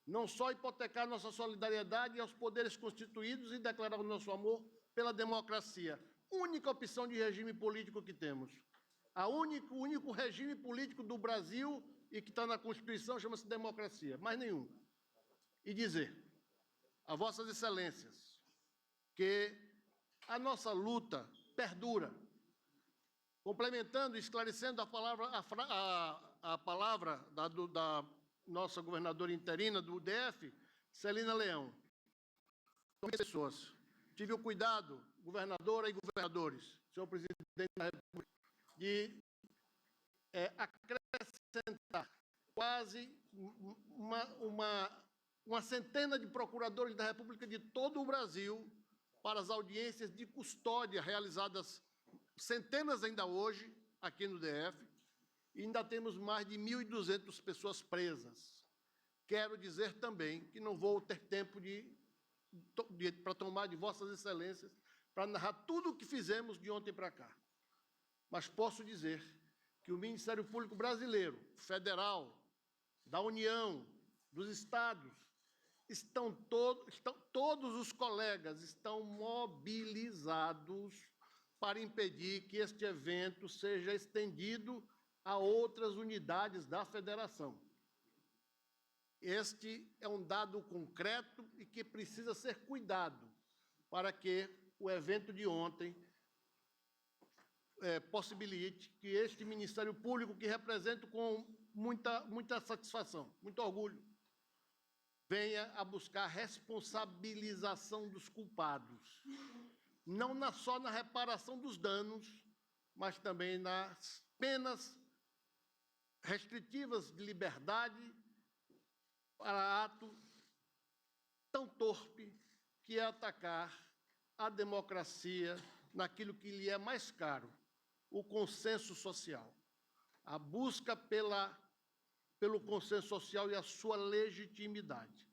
não só hipotecar nossa solidariedade aos poderes constituídos e declarar o nosso amor pela democracia, única opção de regime político que temos. O único regime político do Brasil e que está na Constituição chama-se democracia, mais nenhum. E dizer a Vossas Excelências que a nossa luta perdura. Complementando, esclarecendo a palavra da nossa governadora interina do DF, Celina Leão. Pessoas. Tive o cuidado, governadora e governadores, senhor presidente da República, de acrescentar quase uma centena de procuradores da República de todo o Brasil para as audiências de custódia realizadas centenas ainda hoje aqui no DF, e ainda temos mais de 1.200 pessoas presas. Quero dizer também que não vou ter tempo para tomar de Vossas Excelências para narrar tudo o que fizemos de ontem para cá. Mas posso dizer que o Ministério Público Brasileiro, federal, da União, dos Estados, todos os colegas estão mobilizados para impedir que este evento seja estendido a outras unidades da Federação. Este é um dado concreto e que precisa ser cuidado para que o evento de ontem possibilite que este Ministério Público, que represento com muita satisfação, muito orgulho, venha a buscar responsabilização dos culpados, não só na reparação dos danos, mas também nas penas restritivas de liberdade para ato tão torpe que é atacar a democracia naquilo que lhe é mais caro, o consenso social, a busca pelo consenso social e a sua legitimidade.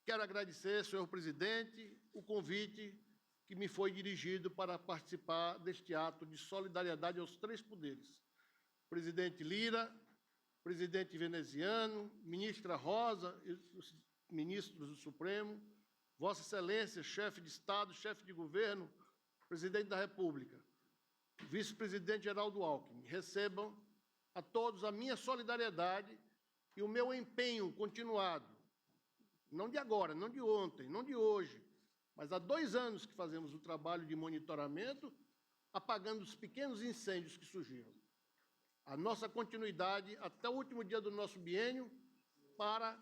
Quero agradecer, senhor presidente, o convite que me foi dirigido para participar deste ato de solidariedade aos 3 poderes. Presidente Lira, presidente veneziano, ministra Rosa e os ministros do Supremo, Vossa Excelência, chefe de Estado, chefe de governo, presidente da República, vice-presidente Geraldo Alckmin, recebam a todos a minha solidariedade e o meu empenho continuado, não de agora, não de ontem, não de hoje, mas há 2 anos que fazemos o trabalho de monitoramento, apagando os pequenos incêndios que surgiram. A nossa continuidade até o último dia do nosso biênio para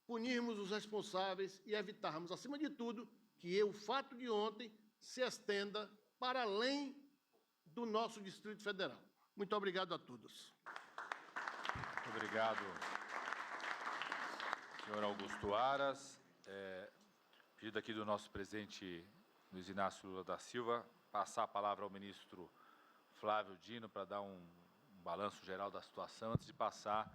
punirmos os responsáveis e evitarmos, acima de tudo, que o fato de ontem se estenda para além do nosso Distrito Federal. Muito obrigado a todos. Muito obrigado, senhor Augusto Aras. Pedido aqui do nosso presidente Luiz Inácio Lula da Silva, passar a palavra ao ministro Flávio Dino para dar um balanço geral da situação, antes de passar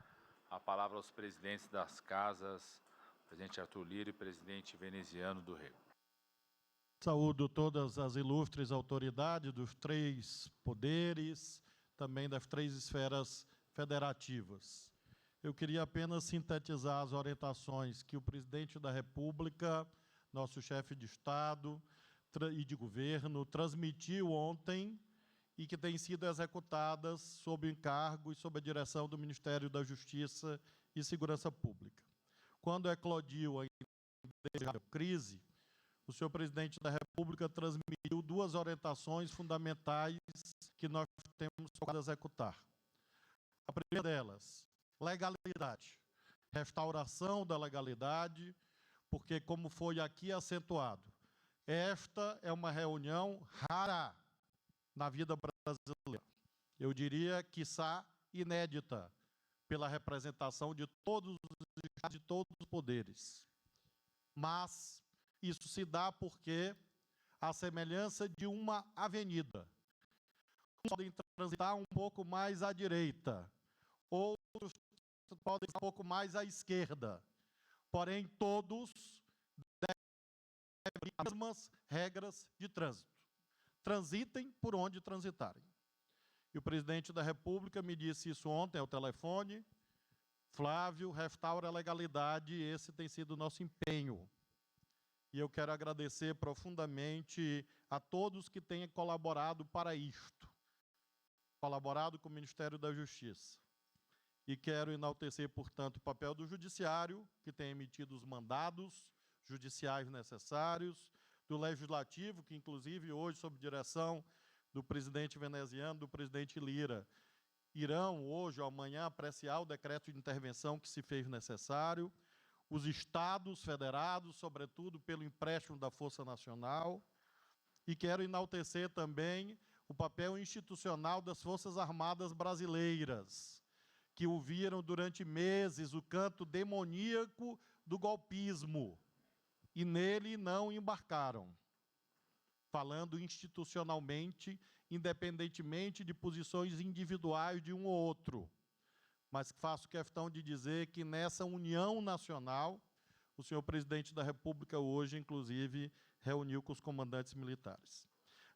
a palavra aos presidentes das casas, presidente Arthur Lira e presidente veneziano do Rego. Saúdo todas as ilustres autoridades dos 3 poderes, também das 3 esferas federativas. Eu queria apenas sintetizar as orientações que o presidente da República, nosso chefe de Estado e de governo, transmitiu ontem e que têm sido executadas sob o encargo e sob a direção do Ministério da Justiça e Segurança Pública. Quando eclodiu a crise, o senhor presidente da República transmitiu 2 orientações fundamentais que nós temos que executar. A primeira delas, legalidade, restauração da legalidade, porque, como foi aqui acentuado, esta é uma reunião rara na vida brasileira. Eu diria, quiçá, inédita, pela representação de todos os poderes. Mas isso se dá porque, à semelhança de uma avenida, podem transitar um pouco mais à direita, outros podem estar um pouco mais à esquerda, porém todos devem as mesmas regras de trânsito. Transitem por onde transitarem. E o presidente da República me disse isso ontem ao telefone: Flávio, restaura a legalidade, esse tem sido o nosso empenho. E eu quero agradecer profundamente a todos que têm colaborado para isto, colaborado com o Ministério da Justiça. E quero enaltecer, portanto, o papel do Judiciário, que tem emitido os mandados judiciais necessários, do Legislativo, que, inclusive, hoje, sob direção do presidente veneziano, do presidente Lira, irão, hoje ou amanhã, apreciar o decreto de intervenção que se fez necessário, os estados federados, sobretudo pelo empréstimo da Força Nacional, e quero enaltecer também o papel institucional das Forças Armadas brasileiras, que ouviram durante meses o canto demoníaco do golpismo, e nele não embarcaram, falando institucionalmente, independentemente de posições individuais de um ou outro. Mas faço questão de dizer que nessa união nacional, o senhor presidente da República hoje, inclusive, reuniu com os comandantes militares.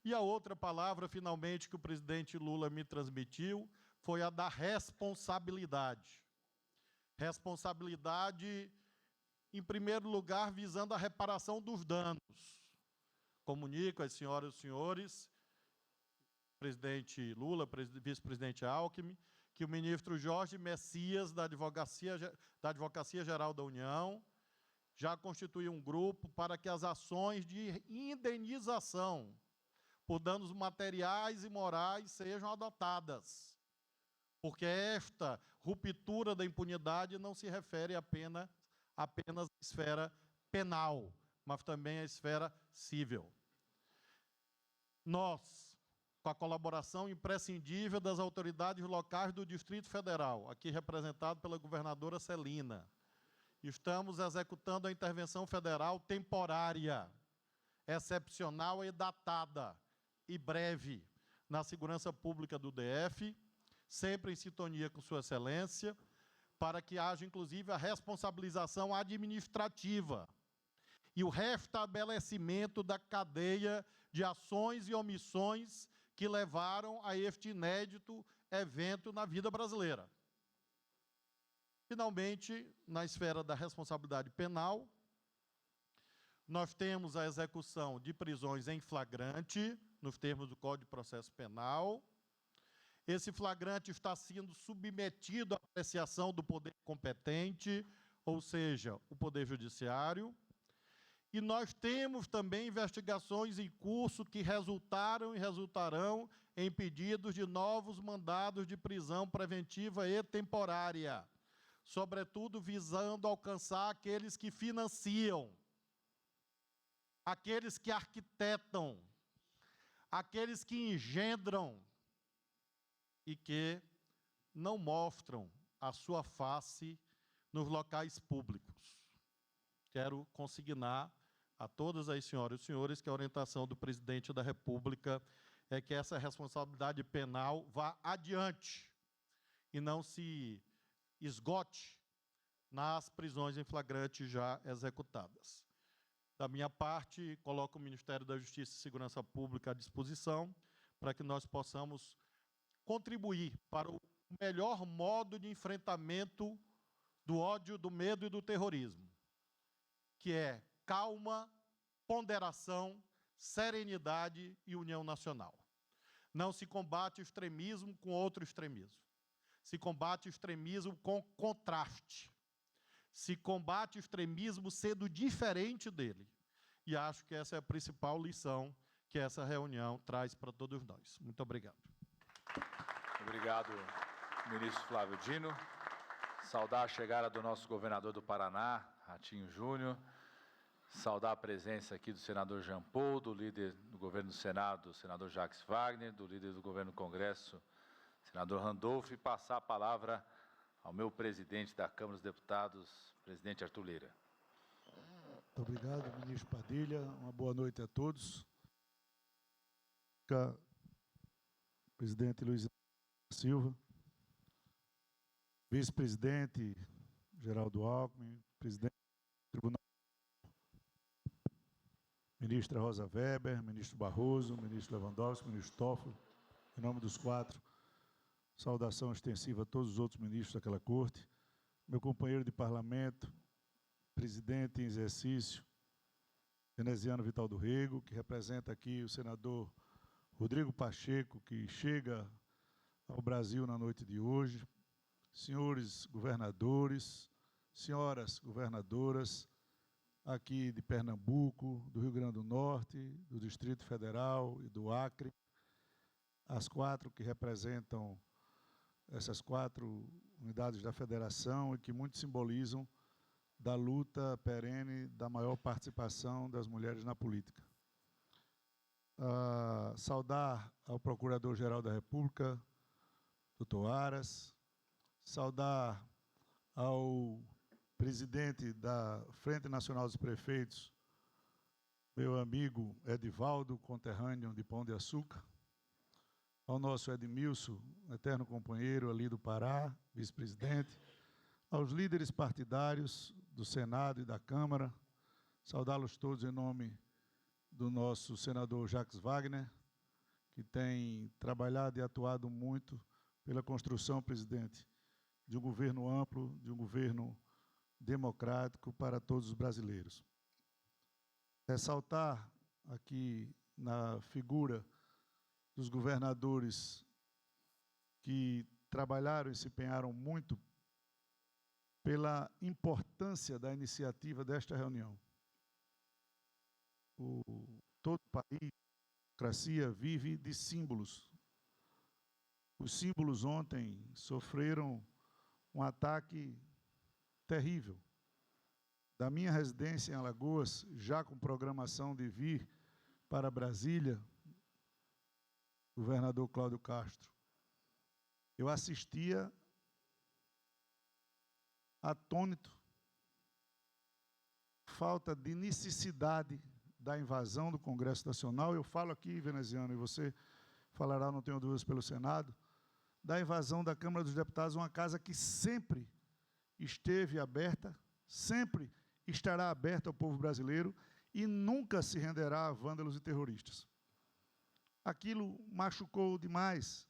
E a outra palavra, finalmente, que o presidente Lula me transmitiu, foi a da responsabilidade. Responsabilidade, em primeiro lugar, visando a reparação dos danos. Comunico às senhoras e os senhores, presidente Lula, vice-presidente Alckmin, que o ministro Jorge Messias, da Advocacia Geral da União, já constituiu um grupo para que as ações de indenização por danos materiais e morais sejam adotadas, porque esta ruptura da impunidade não se refere apenas à esfera penal, mas também à esfera civil. Nós, com a colaboração imprescindível das autoridades locais do Distrito Federal, aqui representado pela governadora Celina, estamos executando a intervenção federal temporária, excepcional e datada, e breve, na segurança pública do DF, sempre em sintonia com Sua Excelência, para que haja, inclusive, a responsabilização administrativa e o restabelecimento da cadeia de ações e omissões que levaram a este inédito evento na vida brasileira. Finalmente, na esfera da responsabilidade penal, nós temos a execução de prisões em flagrante, nos termos do Código de Processo Penal. Esse flagrante está sendo submetido à apreciação do poder competente, ou seja, o Poder Judiciário. E nós temos também investigações em curso que resultaram e resultarão em pedidos de novos mandados de prisão preventiva e temporária, sobretudo visando alcançar aqueles que financiam, aqueles que arquitetam, aqueles que engendram e que não mostram a sua face nos locais públicos. Quero consignar a todas as senhoras e os senhores que a orientação do presidente da República é que essa responsabilidade penal vá adiante e não se esgote nas prisões em flagrante já executadas. Da minha parte, coloco o Ministério da Justiça e Segurança Pública à disposição para que nós possamos contribuir para o melhor modo de enfrentamento do ódio, do medo e do terrorismo, que é calma, ponderação, serenidade e união nacional. Não se combate o extremismo com outro extremismo. Se combate o extremismo com contraste. Se combate o extremismo sendo diferente dele. E acho que essa é a principal lição que essa reunião traz para todos nós. Muito obrigado. Obrigado, ministro Flávio Dino. Saudar a chegada do nosso governador do Paraná, Ratinho Júnior. saudar a presença aqui do senador Jean Paul, do líder do governo do Senado, o senador Jacques Wagner, do líder do governo do Congresso, senador Randolph, e passar a palavra ao meu presidente da Câmara dos Deputados, presidente Arthur Lira. Muito obrigado, ministro Padilha. Uma boa noite a todos. Presidente Luiz Silva, vice-presidente Geraldo Alckmin, presidente do Tribunal, ministra Rosa Weber, ministro Barroso, ministro Lewandowski, ministro Toffoli, em nome dos quatro, saudação extensiva a todos os outros ministros daquela corte, meu companheiro de parlamento, presidente em exercício, veneziano Vital do Rego, que representa aqui o senador Rodrigo Pacheco, que chega ao Brasil na noite de hoje, senhores governadores, senhoras governadoras, aqui de Pernambuco, do Rio Grande do Norte, do Distrito Federal e do Acre, as quatro que representam essas quatro unidades da federação e que muito simbolizam da luta perene da maior participação das mulheres na política. Saudar ao Procurador-Geral da República, doutor Aras, saudar ao presidente da Frente Nacional dos Prefeitos, meu amigo Edivaldo, conterrâneo de Pão de Açúcar, ao nosso Edmilson, eterno companheiro ali do Pará, vice-presidente, aos líderes partidários do Senado e da Câmara, saudá-los todos em nome do nosso senador Jacques Wagner, que tem trabalhado e atuado muito pela construção, presidente, de um governo amplo, de um governo democrático para todos os brasileiros. Ressaltar aqui na figura dos governadores que trabalharam e se empenharam muito pela importância da iniciativa desta reunião. Todo o país, a democracia, vive de símbolos. Os símbolos ontem sofreram um ataque terrível. Da minha residência em Alagoas, já com programação de vir para Brasília, governador Cláudio Castro, eu assistia atônito, falta de necessidade da invasão do Congresso Nacional. Eu falo aqui, veneziano, e você falará, não tenho dúvidas, pelo Senado, da invasão da Câmara dos Deputados, uma casa que sempre esteve aberta, sempre estará aberta ao povo brasileiro e nunca se renderá a vândalos e terroristas. Aquilo machucou demais,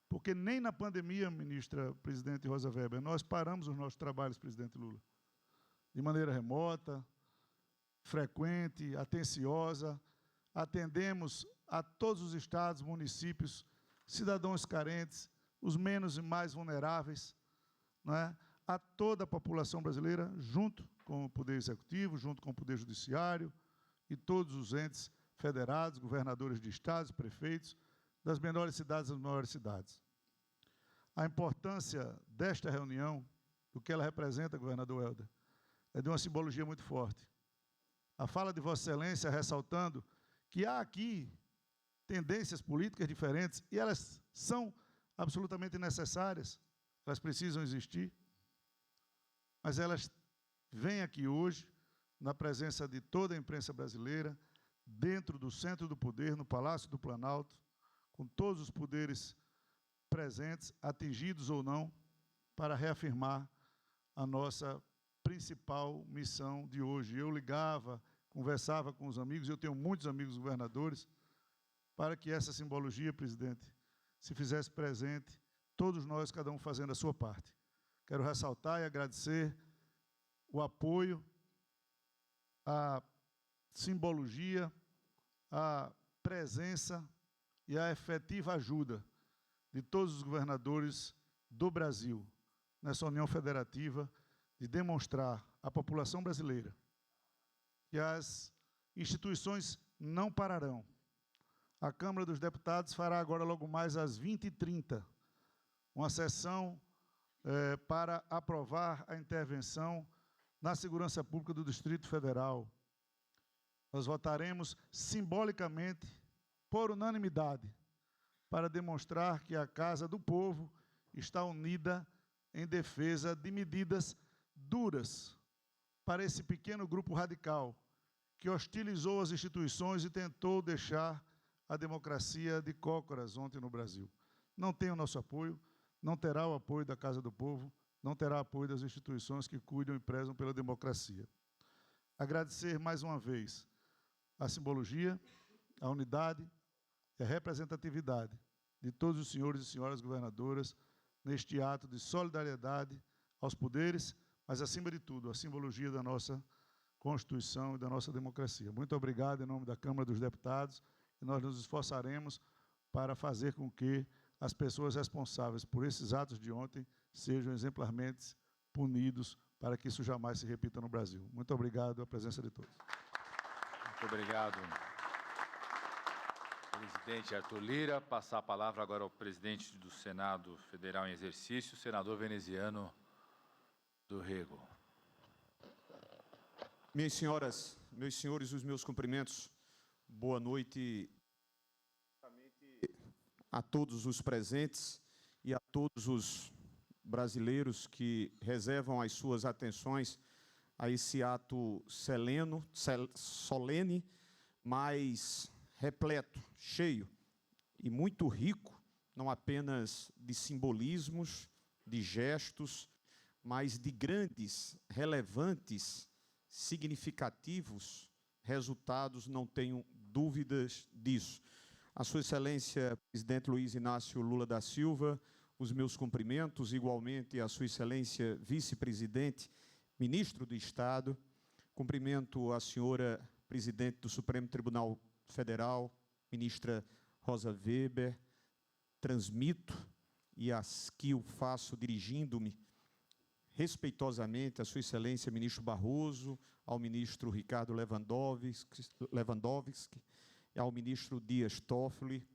porque nem na pandemia, ministra presidente Rosa Weber, nós paramos os nossos trabalhos, presidente Lula, de maneira remota, frequente, atenciosa, atendemos a todos os estados, municípios, cidadãos carentes, os menos e mais vulneráveis, não é? A toda a população brasileira, junto com o Poder Executivo, junto com o Poder Judiciário e todos os entes federados, governadores de estados, prefeitos, das menores cidades às maiores cidades. A importância desta reunião, do que ela representa, governador Helder, é de uma simbologia muito forte. A fala de Vossa Excelência ressaltando que há aqui tendências políticas diferentes e elas são absolutamente necessárias, elas precisam existir, mas elas vêm aqui hoje, na presença de toda a imprensa brasileira, dentro do centro do poder, no Palácio do Planalto, com todos os poderes presentes, atingidos ou não, para reafirmar a nossa principal missão de hoje. Eu ligava, conversava com os amigos, eu tenho muitos amigos governadores, para que essa simbologia, presidente, se fizesse presente, todos nós, cada um fazendo a sua parte. Quero ressaltar e agradecer o apoio, a simbologia, a presença e a efetiva ajuda de todos os governadores do Brasil nessa União Federativa, de demonstrar à população brasileira que as instituições não pararão. A Câmara dos Deputados fará agora, logo mais às 20h30, uma sessão para aprovar a intervenção na segurança pública do Distrito Federal. nós votaremos simbolicamente, por unanimidade, para demonstrar que a Casa do Povo está unida em defesa de medidas duras para esse pequeno grupo radical que hostilizou as instituições e tentou deixar a democracia de cócoras ontem no Brasil. Não tem o nosso apoio, não terá o apoio da Casa do Povo, não terá apoio das instituições que cuidam e prezam pela democracia. Agradecer mais uma vez a simbologia, a unidade e a representatividade de todos os senhores e senhoras governadoras neste ato de solidariedade aos poderes, mas, acima de tudo, a simbologia da nossa Constituição e da nossa democracia. Muito obrigado em nome da Câmara dos Deputados e nós nos esforçaremos para fazer com que as pessoas responsáveis por esses atos de ontem sejam exemplarmente punidos para que isso jamais se repita no Brasil. Muito obrigado a presença de todos. Muito obrigado, presidente Arthur Lira. Passar a palavra agora ao presidente do Senado Federal em exercício, senador veneziano do Rego. Minhas senhoras, meus senhores, os meus cumprimentos. Boa noite a todos os presentes e a todos os brasileiros que reservam as suas atenções a esse ato solene, mas repleto, cheio e muito rico, não apenas de simbolismos, de gestos, mas de grandes, relevantes, significativos resultados, não tenho dúvidas disso. A Sua Excelência, presidente Luiz Inácio Lula da Silva, os meus cumprimentos, igualmente a Sua Excelência, vice-presidente, ministro do Estado, cumprimento a senhora presidente do Supremo Tribunal Federal, ministra Rosa Weber, transmito, e aqui o faço dirigindo-me respeitosamente a Sua Excelência, ministro Barroso, ao ministro Ricardo Lewandowski e ao ministro Dias Toffoli.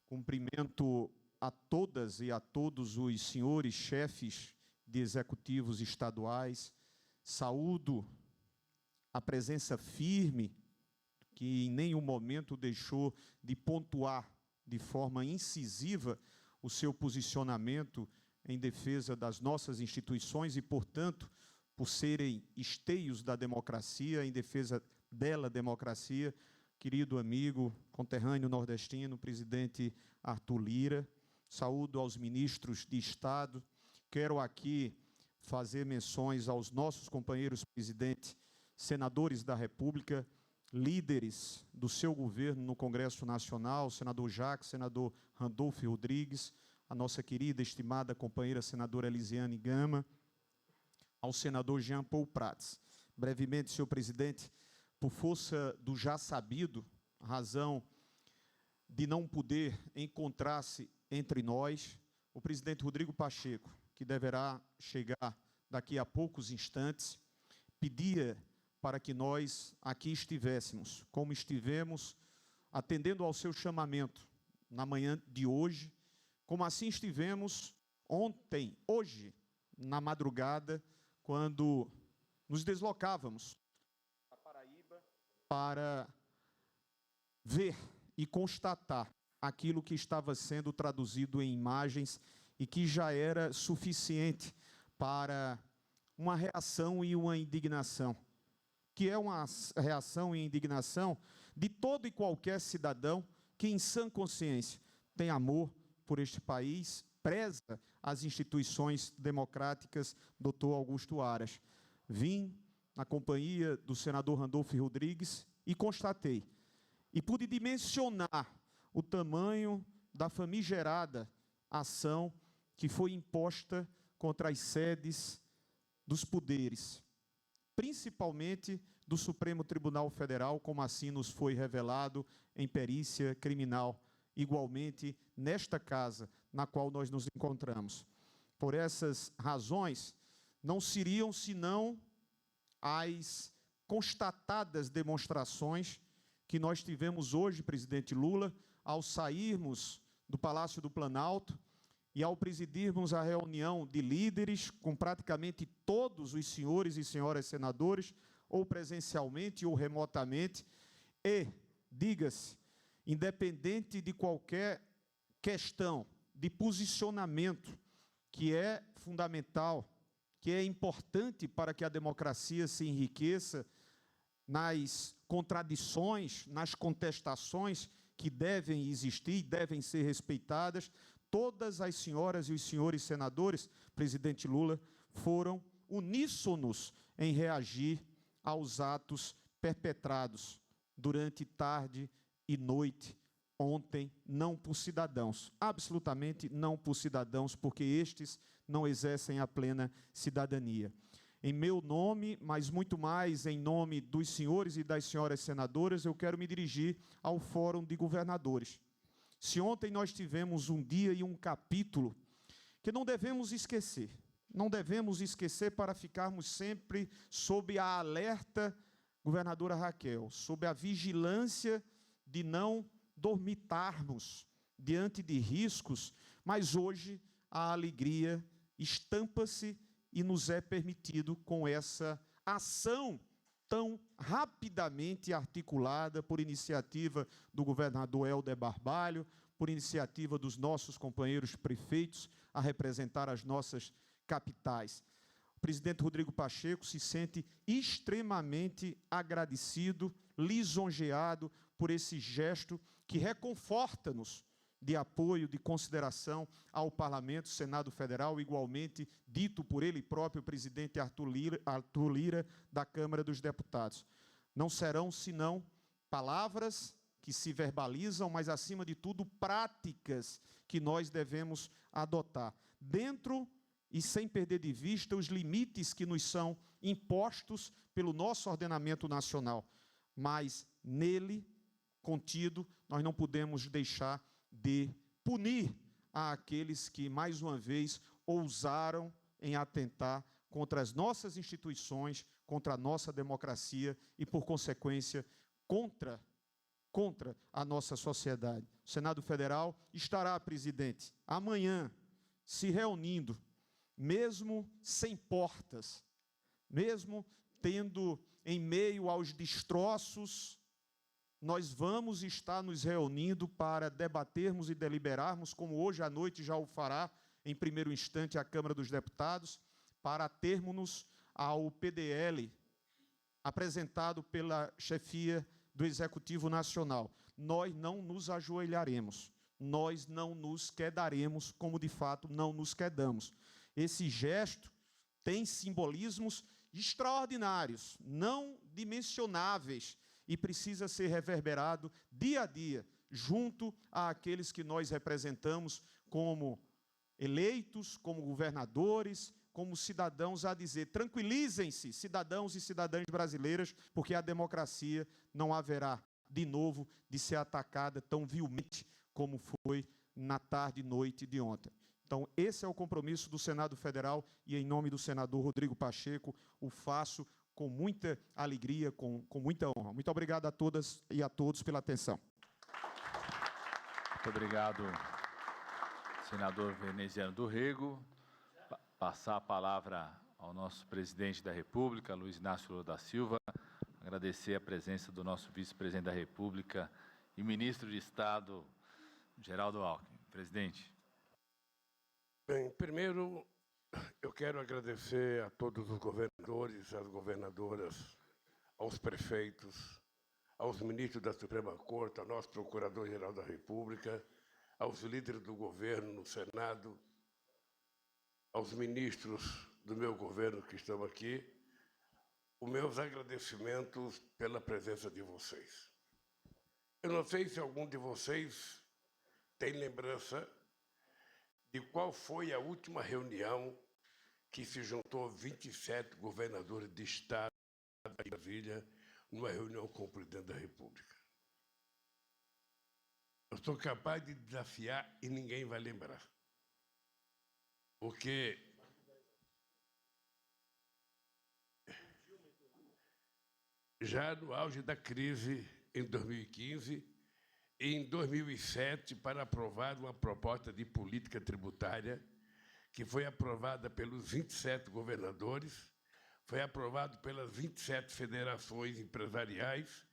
Cumprimento a todas e a todos os senhores chefes de executivos estaduais. Saúdo a presença firme, que em nenhum momento deixou de pontuar de forma incisiva o seu posicionamento em defesa das nossas instituições e, portanto, por serem esteios da democracia, em defesa dela, democracia, querido amigo, conterrâneo nordestino, presidente Arthur Lira. Saúdo aos ministros de Estado. Quero aqui fazer menções aos nossos companheiros presidentes, senadores da República, líderes do seu governo no Congresso Nacional, senador Jacques, senador Randolfo Rodrigues, a nossa querida, estimada companheira senadora Elisiane Gama, ao senador Jean Paul Prats. Brevemente, senhor presidente, por força do já sabido, razão de não poder encontrar-se entre nós, o presidente Rodrigo Pacheco, que deverá chegar daqui a poucos instantes, pedia para que nós aqui estivéssemos, como estivemos, atendendo ao seu chamamento na manhã de hoje, como assim estivemos ontem, hoje, na madrugada, quando nos deslocávamos a Paraíba para ver e constatar aquilo que estava sendo traduzido em imagens e que já era suficiente para uma reação e uma indignação, que é uma reação e indignação de todo e qualquer cidadão que, em sã consciência, tem amor por este país, preza as instituições democráticas, doutor Augusto Aras. Vim na companhia do senador Randolfo Rodrigues e constatei, e pude dimensionar o tamanho da famigerada ação que foi imposta contra as sedes dos poderes, principalmente do Supremo Tribunal Federal, como assim nos foi revelado em perícia criminal, igualmente nesta casa na qual nós nos encontramos. Por essas razões, não seriam senão as constatadas demonstrações que nós tivemos hoje, presidente Lula, ao sairmos do Palácio do Planalto e ao presidirmos a reunião de líderes com praticamente todos os senhores e senhoras senadores, ou presencialmente ou remotamente, e, diga-se, independente de qualquer questão de posicionamento que é fundamental, que é importante para que a democracia se enriqueça nas contradições, nas contestações que devem existir e devem ser respeitadas, todas as senhoras e os senhores senadores, presidente Lula, foram uníssonos em reagir aos atos perpetrados durante tarde e noite, ontem, não por cidadãos, absolutamente não por cidadãos, porque estes não exercem a plena cidadania. Em meu nome, mas muito mais em nome dos senhores e das senhoras senadoras, eu quero me dirigir ao Fórum de Governadores. Se ontem nós tivemos um dia e um capítulo que não devemos esquecer, para ficarmos sempre sob a alerta, governadora Raquel, sob a vigilância de não dormitarmos diante de riscos, mas hoje a alegria estampa-se e nos é permitido, com essa ação tão rapidamente articulada por iniciativa do governador Helder Barbalho, por iniciativa dos nossos companheiros prefeitos, a representar as nossas capitais. O presidente Rodrigo Pacheco se sente extremamente agradecido, lisonjeado por esse gesto que reconforta-nos de apoio, de consideração ao Parlamento, Senado Federal, igualmente dito por ele próprio, o presidente Arthur Lira, da Câmara dos Deputados. Não serão, senão, palavras que se verbalizam, mas, acima de tudo, práticas que nós devemos adotar, dentro e sem perder de vista os limites que nos são impostos pelo nosso ordenamento nacional. Mas, nele, contido, nós não podemos deixar de punir aqueles que, mais uma vez, ousaram em atentar contra as nossas instituições, contra a nossa democracia e, por consequência, contra a nossa sociedade. O Senado Federal estará, presidente, amanhã, se reunindo, mesmo sem portas, mesmo tendo em meio aos destroços, nós vamos estar nos reunindo para debatermos e deliberarmos, como hoje à noite já o fará, em primeiro instante, a Câmara dos Deputados, para termos ao PDL apresentado pela chefia do Executivo Nacional. Nós não nos ajoelharemos, nós não nos quedaremos, como de fato não nos quedamos. Esse gesto tem simbolismos extraordinários, não dimensionáveis, e precisa ser reverberado dia a dia, junto àqueles que nós representamos como eleitos, como governadores, como cidadãos, a dizer: tranquilizem-se, cidadãos e cidadãs brasileiras, porque a democracia não haverá, de novo, de ser atacada tão vilmente como foi na tarde e noite de ontem. Então, esse é o compromisso do Senado Federal e, em nome do senador Rodrigo Pacheco, o faço com muita alegria, com muita honra. Muito obrigado a todas e a todos pela atenção. Muito obrigado, senador Veneziano do Rego. Passar a palavra ao nosso presidente da República, Luiz Inácio Lula da Silva. Agradecer a presença do nosso vice-presidente da República e ministro de Estado, Geraldo Alckmin. Presidente. Bem, primeiro, eu quero agradecer a todos os governadores, às governadoras, aos prefeitos, aos ministros da Suprema Corte, ao nosso Procurador-Geral da República, aos líderes do governo no Senado, aos ministros do meu governo que estão aqui, os meus agradecimentos pela presença de vocês. Eu não sei se algum de vocês tem lembrança de qual foi a última reunião que se juntou 27 governadores de Estado de Brasília numa reunião com o presidente da República. Eu sou capaz de desafiar e ninguém vai lembrar. Porque já no auge da crise, em 2015, e em 2007, para aprovar uma proposta de política tributária que foi aprovada pelos 27 governadores, foi aprovado pelas 27 federações empresariais,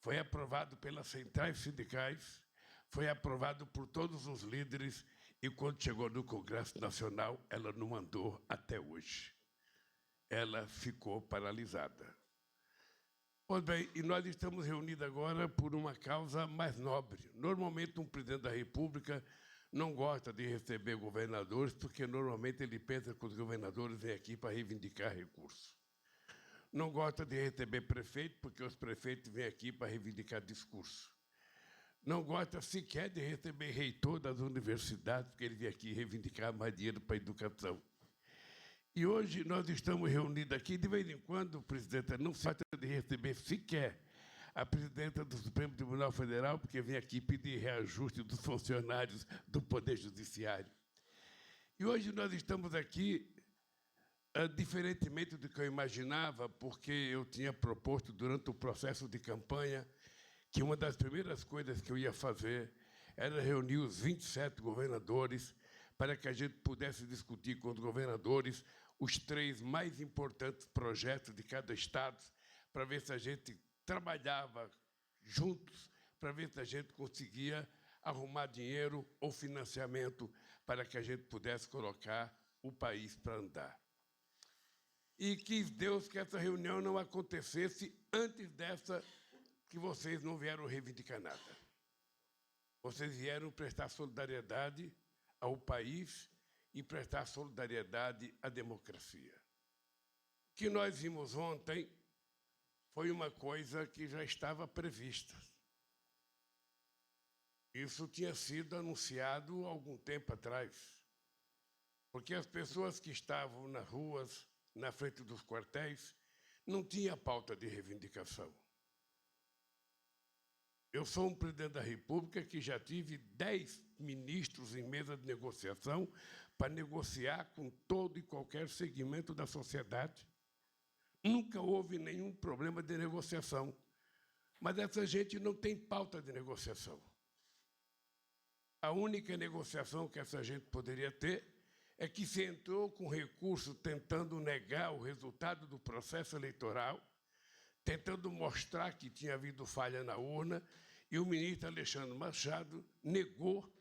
foi aprovado pelas centrais sindicais, foi aprovado por todos os líderes e, quando chegou no Congresso Nacional, ela não andou até hoje. Ela ficou paralisada. Pois bem, e nós estamos reunidos agora por uma causa mais nobre. Normalmente, um presidente da República não gosta de receber governadores, porque normalmente ele pensa que os governadores vêm aqui para reivindicar recursos. Não gosta de receber prefeito, porque os prefeitos vêm aqui para reivindicar discurso. Não gosta sequer de receber reitor das universidades, porque ele vem aqui reivindicar mais dinheiro para a educação. E hoje nós estamos reunidos aqui, de vez em quando, presidenta, não se trata de receber sequer a presidenta do Supremo Tribunal Federal, porque vem aqui pedir reajuste dos funcionários do Poder Judiciário. E hoje nós estamos aqui, diferentemente do que eu imaginava, porque eu tinha proposto, durante o processo de campanha, que uma das primeiras coisas que eu ia fazer era reunir os 27 governadores para que a gente pudesse discutir com os governadores os 3 mais importantes projetos de cada estado, para ver se a gente trabalhava juntos, para ver se a gente conseguia arrumar dinheiro ou financiamento para que a gente pudesse colocar o país para andar. E quis Deus que essa reunião não acontecesse antes dessa, que vocês não vieram reivindicar nada. Vocês vieram prestar solidariedade ao país e prestar solidariedade à democracia. O que nós vimos ontem foi uma coisa que já estava prevista. Isso tinha sido anunciado há algum tempo atrás, porque as pessoas que estavam nas ruas, na frente dos quartéis, não tinham pauta de reivindicação. Eu sou um presidente da República que já tive 10 ministros em mesa de negociação para negociar com todo e qualquer segmento da sociedade. Nunca houve nenhum problema de negociação. Mas essa gente não tem pauta de negociação. A única negociação que essa gente poderia ter é que se entrou com recurso tentando negar o resultado do processo eleitoral, tentando mostrar que tinha havido falha na urna, e o ministro Alexandre Machado negou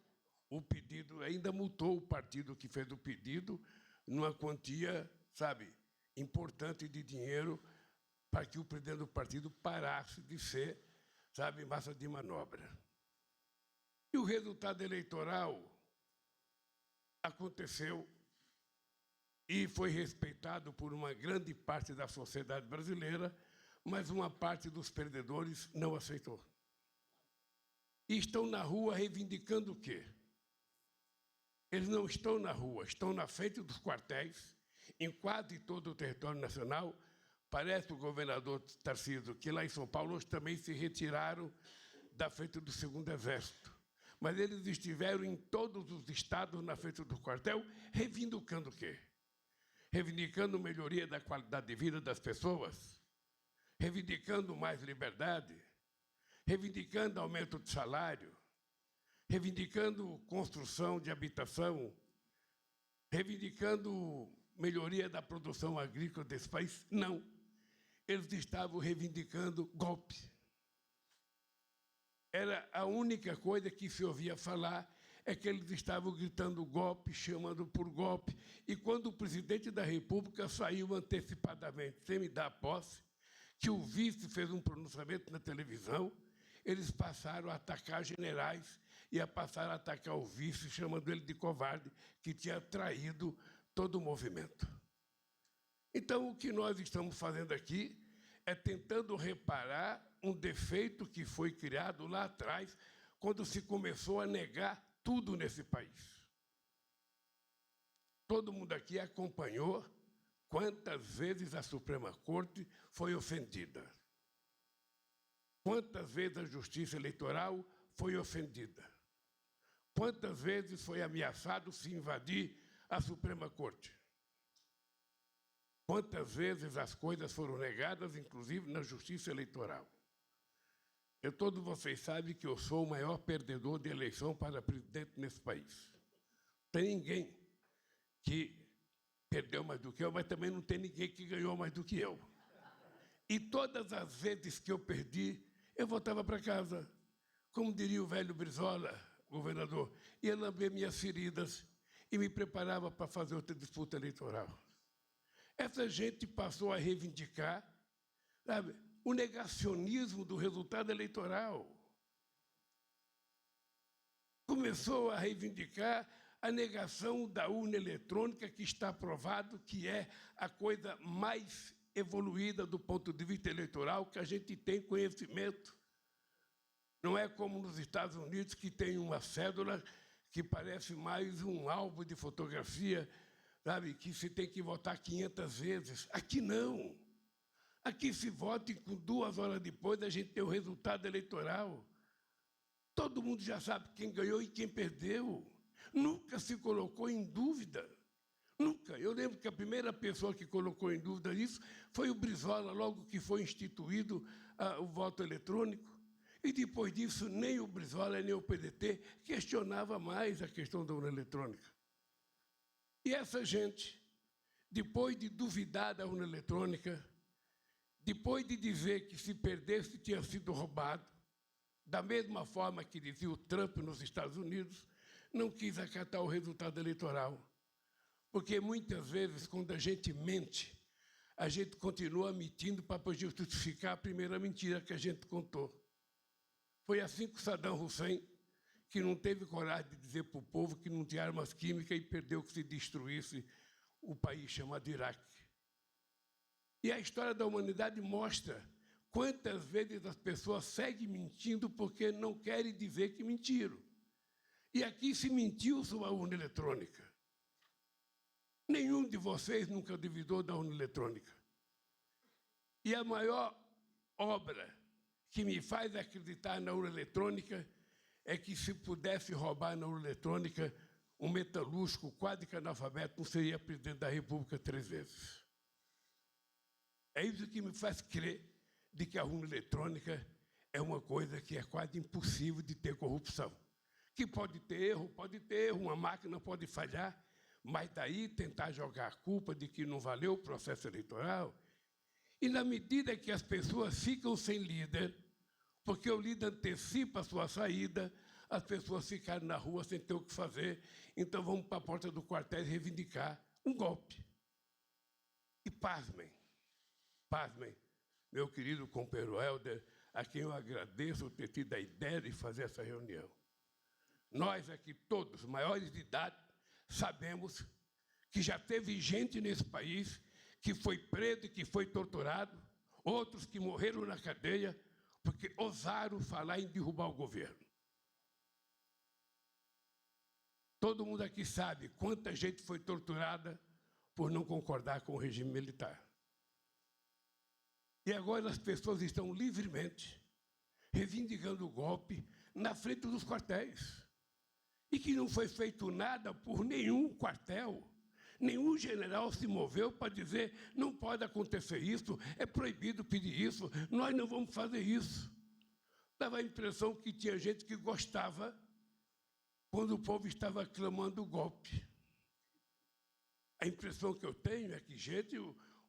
o pedido, ainda multou o partido que fez o pedido numa quantia, importante de dinheiro para que o presidente do partido parasse de ser, massa de manobra. E o resultado eleitoral aconteceu e foi respeitado por uma grande parte da sociedade brasileira, mas uma parte dos perdedores não aceitou. E estão na rua reivindicando o quê? Eles não estão na rua, estão na frente dos quartéis, em quase todo o território nacional. Parece o governador Tarcísio que lá em São Paulo hoje também se retiraram da frente do 2º Exército. Mas eles estiveram em todos os estados na frente do quartel, reivindicando o quê? Reivindicando melhoria da qualidade de vida das pessoas, reivindicando mais liberdade, reivindicando aumento de salário, reivindicando construção de habitação, reivindicando melhoria da produção agrícola desse país. Não. Eles estavam reivindicando golpe. Era a única coisa que se ouvia falar, é que eles estavam gritando golpe, chamando por golpe. E quando o presidente da República saiu antecipadamente, sem me dar posse, que o vice fez um pronunciamento na televisão, eles passaram a atacar generais e passaram a atacar o vice, chamando ele de covarde, que tinha traído todo o movimento. Então, o que nós estamos fazendo aqui é tentando reparar um defeito que foi criado lá atrás, quando se começou a negar tudo nesse país. Todo mundo aqui acompanhou quantas vezes a Suprema Corte foi ofendida. Quantas vezes a Justiça Eleitoral foi ofendida. Quantas vezes foi ameaçado se invadir a Suprema Corte. Quantas vezes as coisas foram negadas, inclusive na Justiça Eleitoral. Todos vocês sabem que eu sou o maior perdedor de eleição para presidente nesse país. Não tem ninguém que perdeu mais do que eu, mas também não tem ninguém que ganhou mais do que eu. E todas as vezes que eu perdi, eu voltava para casa, como diria o velho Brizola, governador, ia lamber minhas feridas e me preparava para fazer outra disputa eleitoral. Essa gente passou a reivindicar, sabe, o negacionismo do resultado eleitoral. Começou a reivindicar a negação da urna eletrônica, que está provado que é a coisa mais evoluída do ponto de vista eleitoral que a gente tem conhecimento. Não é como nos Estados Unidos, que tem uma cédula que parece mais um álbum de fotografia, sabe, que se tem que votar 500 vezes. Aqui não. Aqui se vota e com 2 horas depois a gente tem o resultado eleitoral. Todo mundo já sabe quem ganhou e quem perdeu. Nunca se colocou em dúvida. Nunca. Eu lembro que a primeira pessoa que colocou em dúvida isso foi o Brizola, logo que foi instituído o voto eletrônico. E depois disso, nem o Brizola, nem o PDT questionava mais a questão da urna eletrônica. E essa gente, depois de duvidar da urna eletrônica, depois de dizer que se perdesse tinha sido roubado, da mesma forma que dizia o Trump nos Estados Unidos, não quis acatar o resultado eleitoral. Porque muitas vezes, quando a gente mente, a gente continua mentindo para poder justificar a primeira mentira que a gente contou. Foi assim com Saddam Hussein, que não teve coragem de dizer para o povo que não tinha armas químicas e perdeu que se destruísse o país chamado Iraque. E a história da humanidade mostra quantas vezes as pessoas seguem mentindo porque não querem dizer que mentiram. E aqui se mentiu sobre a urna eletrônica. Nenhum de vocês nunca duvidou da urna eletrônica. E a maior obra que me faz acreditar na urna eletrônica é que, se pudesse roubar na urna eletrônica, um metalúrgico quase que analfabeto não seria presidente da República 3 vezes. É isso que me faz crer de que a urna eletrônica é uma coisa que é quase impossível de ter corrupção. Que pode ter erro, uma máquina pode falhar, mas daí tentar jogar a culpa de que não valeu o processo eleitoral. E, na medida que as pessoas ficam sem líder, porque o líder antecipa a sua saída, as pessoas ficaram na rua sem ter o que fazer, então vamos para a porta do quartel reivindicar um golpe. E pasmem, meu querido companheiro Helder, a quem eu agradeço ter tido a ideia de fazer essa reunião. Nós aqui todos, maiores de idade, sabemos que já teve gente nesse país que foi preso e que foi torturado, outros que morreram na cadeia porque ousaram falar em derrubar o governo. Todo mundo aqui sabe quanta gente foi torturada por não concordar com o regime militar. E agora as pessoas estão livremente reivindicando o golpe na frente dos quartéis. E que não foi feito nada por nenhum quartel. Nenhum general se moveu para dizer não pode acontecer isso, é proibido pedir isso, nós não vamos fazer isso. Dava a impressão que tinha gente que gostava quando o povo estava clamando o golpe. A impressão que eu tenho é que gente,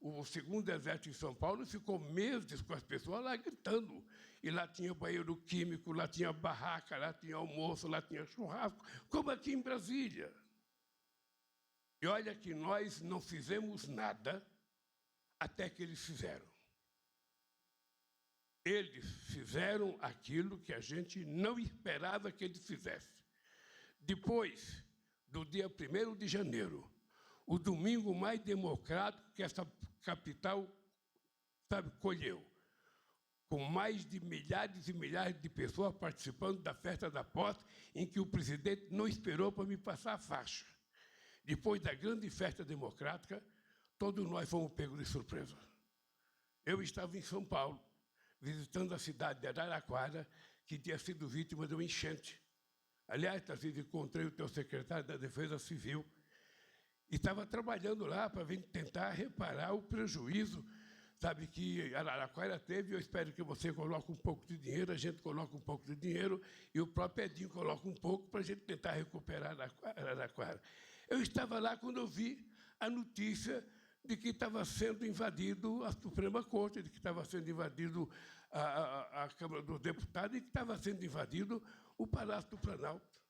o segundo exército em São Paulo ficou meses com as pessoas lá gritando. E lá tinha banheiro químico, lá tinha barraca, lá tinha almoço, lá tinha churrasco, como aqui em Brasília. E olha que nós não fizemos nada até que eles fizeram. Eles fizeram aquilo que a gente não esperava que eles fizessem. Depois do dia 1º de janeiro, o domingo mais democrático que essa capital, sabe, colheu, com mais de milhares e milhares de pessoas participando da festa da posse, em que o presidente não esperou para me passar a faixa. Depois da grande festa democrática, todos nós fomos pegos de surpresa. Eu estava em São Paulo, visitando a cidade de Araraquara, que tinha sido vítima de uma enchente. Aliás, Tarcísio, encontrei o teu secretário da Defesa Civil e estava trabalhando lá para tentar reparar o prejuízo, sabe, que Araraquara teve. Eu espero que você coloque um pouco de dinheiro, a gente coloca um pouco de dinheiro e o próprio Edinho coloca um pouco para a gente tentar recuperar Araraquara. Eu estava lá quando eu vi a notícia de que estava sendo invadido a Suprema Corte, de que estava sendo invadido a Câmara dos Deputados e que estava sendo invadido o Palácio do Planalto.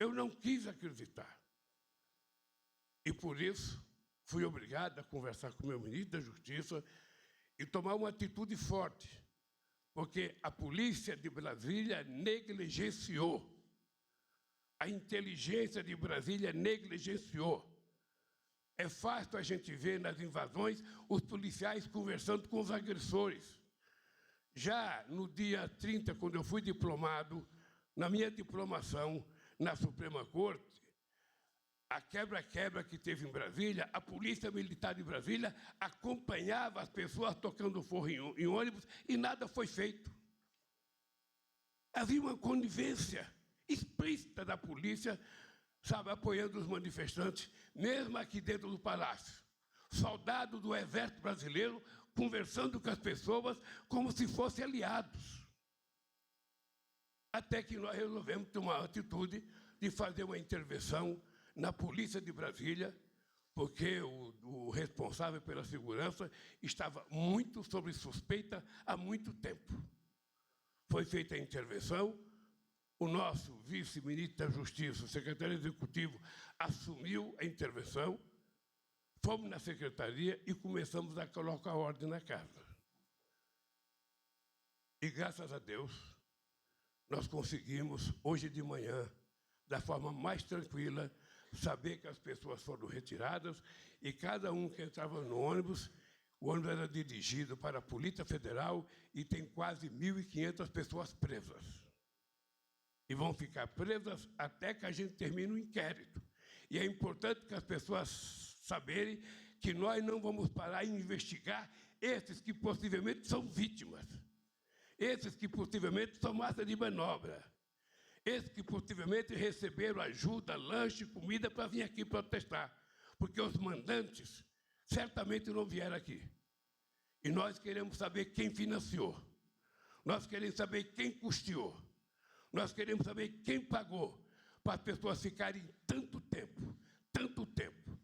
Eu não quis acreditar. E, por isso, fui obrigado a conversar com o meu ministro da Justiça e tomar uma atitude forte, porque a polícia de Brasília negligenciou, a inteligência de Brasília negligenciou. É fácil a gente ver nas invasões os policiais conversando com os agressores. Já no dia 30, quando eu fui diplomado, na minha diplomação na Suprema Corte, a quebra-quebra que teve em Brasília, a Polícia Militar de Brasília acompanhava as pessoas tocando forro em ônibus e nada foi feito. Havia uma conivência explícita da polícia, sabe, apoiando os manifestantes, mesmo aqui dentro do Palácio. Soldado do Exército Brasileiro conversando com as pessoas como se fossem aliados. Até que nós resolvemos tomar a atitude de fazer uma intervenção na Polícia de Brasília, porque o responsável pela segurança estava muito sob suspeita há muito tempo. Foi feita a intervenção, o nosso vice-ministro da Justiça, o secretário executivo, assumiu a intervenção, fomos na secretaria e começamos a colocar ordem na casa. E, graças a Deus, nós conseguimos, hoje de manhã, da forma mais tranquila, saber que as pessoas foram retiradas e cada um que entrava no ônibus, o ônibus era dirigido para a Polícia Federal e tem quase 1.500 pessoas presas. E vão ficar presas até que a gente termine o inquérito. E é importante que as pessoas saberem que nós não vamos parar em investigar esses que possivelmente são vítimas, esses que possivelmente são massa de manobra, esses que possivelmente receberam ajuda, lanche, comida para vir aqui protestar, porque os mandantes certamente não vieram aqui. E nós queremos saber quem financiou, nós queremos saber quem custeou, nós queremos saber quem pagou para as pessoas ficarem tanto tempo, tanto tempo.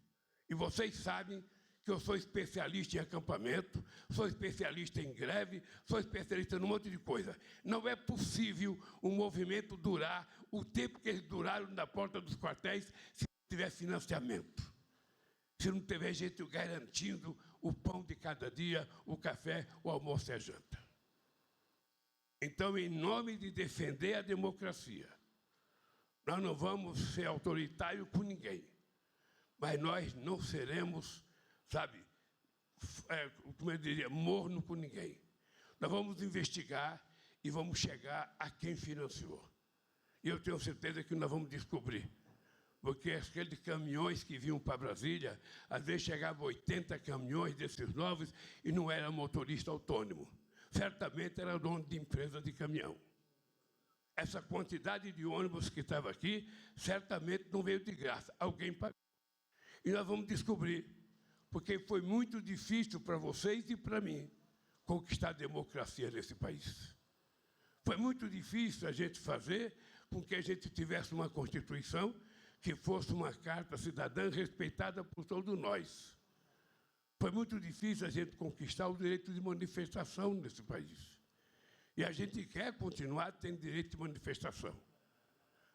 E vocês sabem que eu sou especialista em acampamento, sou especialista em greve, sou especialista num monte de coisa. Não é possível um movimento durar o tempo que eles duraram na porta dos quartéis se não tiver financiamento, se não tiver gente garantindo o pão de cada dia, o café, o almoço e a janta. Então, em nome de defender a democracia, nós não vamos ser autoritários com ninguém, mas nós não seremos, sabe, como eu diria, morno com ninguém. Nós vamos investigar e vamos chegar a quem financiou. E eu tenho certeza que nós vamos descobrir, porque aqueles caminhões que vinham para Brasília, às vezes chegavam 80 caminhões desses novos e não era motorista autônomo. Certamente era dono de empresa de caminhão. Essa quantidade de ônibus que estava aqui, certamente não veio de graça. Alguém pagou. E nós vamos descobrir, porque foi muito difícil para vocês e para mim conquistar a democracia nesse país. Foi muito difícil a gente fazer com que a gente tivesse uma Constituição que fosse uma carta cidadã respeitada por todos nós. Foi muito difícil a gente conquistar o direito de manifestação nesse país. E a gente quer continuar tendo direito de manifestação.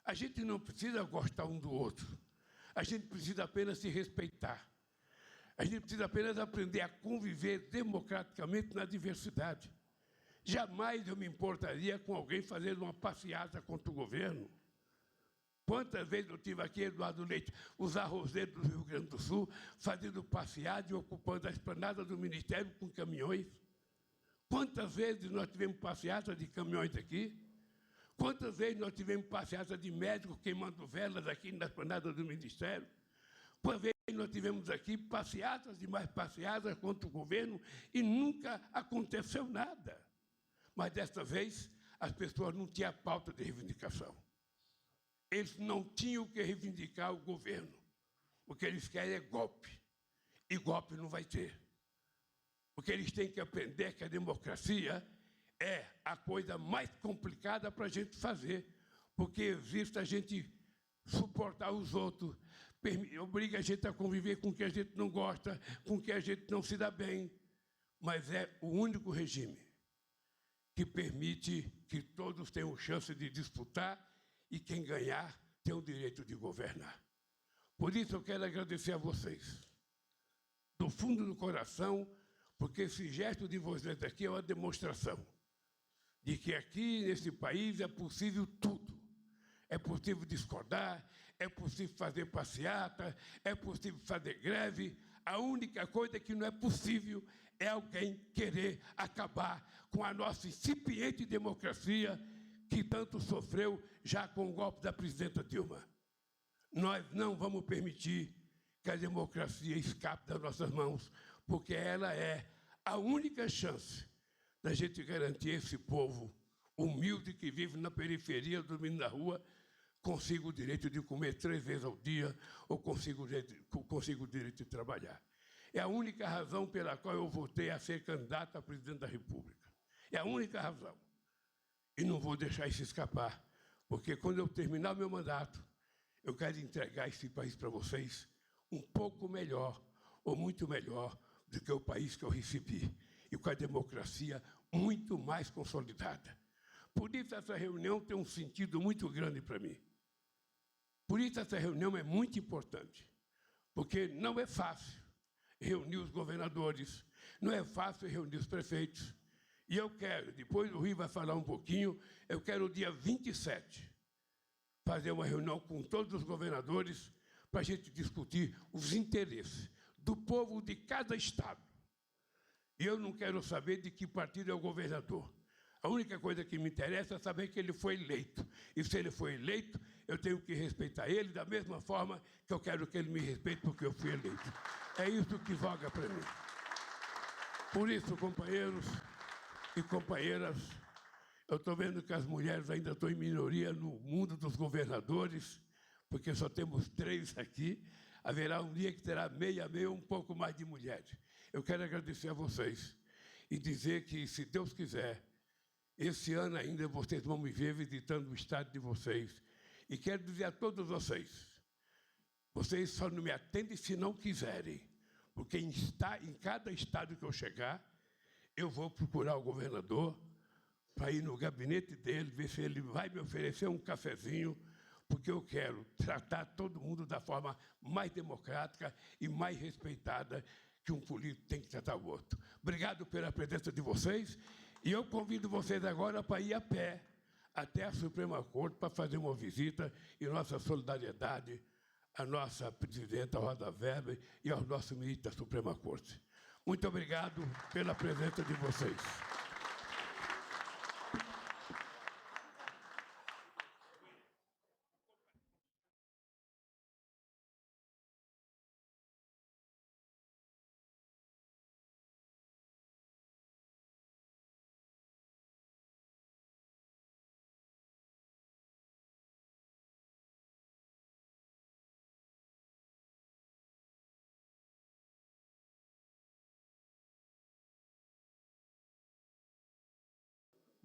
A gente não precisa gostar um do outro. A gente precisa apenas se respeitar. A gente precisa apenas aprender a conviver democraticamente na diversidade. Jamais eu me importaria com alguém fazendo uma passeata contra o governo. Quantas vezes eu tive aqui, Eduardo Leite, os arrozeiros do Rio Grande do Sul, fazendo passeada e ocupando a esplanada do Ministério com caminhões? Quantas vezes nós tivemos passeata de caminhões aqui? Quantas vezes nós tivemos passeata de médicos queimando velas aqui na esplanada do Ministério? Quantas vezes nós tivemos aqui passeatas e mais passeatas contra o governo e nunca aconteceu nada? Mas, desta vez, as pessoas não tinham a pauta de reivindicação. Eles não tinham que reivindicar o governo. O que eles querem é golpe. E golpe não vai ter. Porque eles têm que aprender que a democracia é a coisa mais complicada para a gente fazer. Porque existe a gente suportar os outros, obriga a gente a conviver com o que a gente não gosta, com o que a gente não se dá bem, mas é o único regime que permite que todos tenham chance de disputar e quem ganhar tem o direito de governar. Por isso eu quero agradecer a vocês, do fundo do coração, porque esse gesto de vocês aqui é uma demonstração de que aqui, nesse país, é possível tudo. É possível discordar, é possível fazer passeata, é possível fazer greve. A única coisa que não é possível é alguém querer acabar com a nossa incipiente democracia que tanto sofreu já com o golpe da presidenta Dilma. Nós não vamos permitir que a democracia escape das nossas mãos, porque ela é a única chance da gente garantir esse povo humilde que vive na periferia, dormindo na rua, consiga o direito de comer 3 vezes ao dia ou consiga o direito de trabalhar. É a única razão pela qual eu votei a ser candidato a presidente da República. É a única razão. E não vou deixar isso escapar, porque quando eu terminar o meu mandato, eu quero entregar esse país para vocês um pouco melhor, ou muito melhor, do que o país que eu recebi, e com a democracia muito mais consolidada. Por isso essa reunião tem um sentido muito grande para mim. Por isso essa reunião é muito importante, porque não é fácil reunir os governadores, não é fácil reunir os prefeitos. E eu quero, depois o Rui vai falar um pouquinho, eu quero o dia 27 fazer uma reunião com todos os governadores para a gente discutir os interesses do povo de cada estado. E eu não quero saber de que partido é o governador. A única coisa que me interessa é saber que ele foi eleito. E se ele foi eleito, eu tenho que respeitar ele da mesma forma que eu quero que ele me respeite porque eu fui eleito. É isso que joga para mim. Por isso, companheiros e companheiras, eu estou vendo que as mulheres ainda estão em minoria no mundo dos governadores, porque só temos 3 aqui. Haverá um dia que terá meia, um pouco mais de mulheres. Eu quero agradecer a vocês e dizer que, se Deus quiser, esse ano ainda vocês vão me ver visitando o estado de vocês. E quero dizer a todos vocês só não me atendem se não quiserem, porque em cada estado que eu chegar, eu vou procurar o governador para ir no gabinete dele, ver se ele vai me oferecer um cafezinho, porque eu quero tratar todo mundo da forma mais democrática e mais respeitada que um político tem que tratar o outro. Obrigado pela presença de vocês, e eu convido vocês agora para ir a pé até a Suprema Corte para fazer uma visita e nossa solidariedade à nossa presidenta Rosa Weber e ao nosso ministro da Suprema Corte. Muito obrigado pela presença de vocês.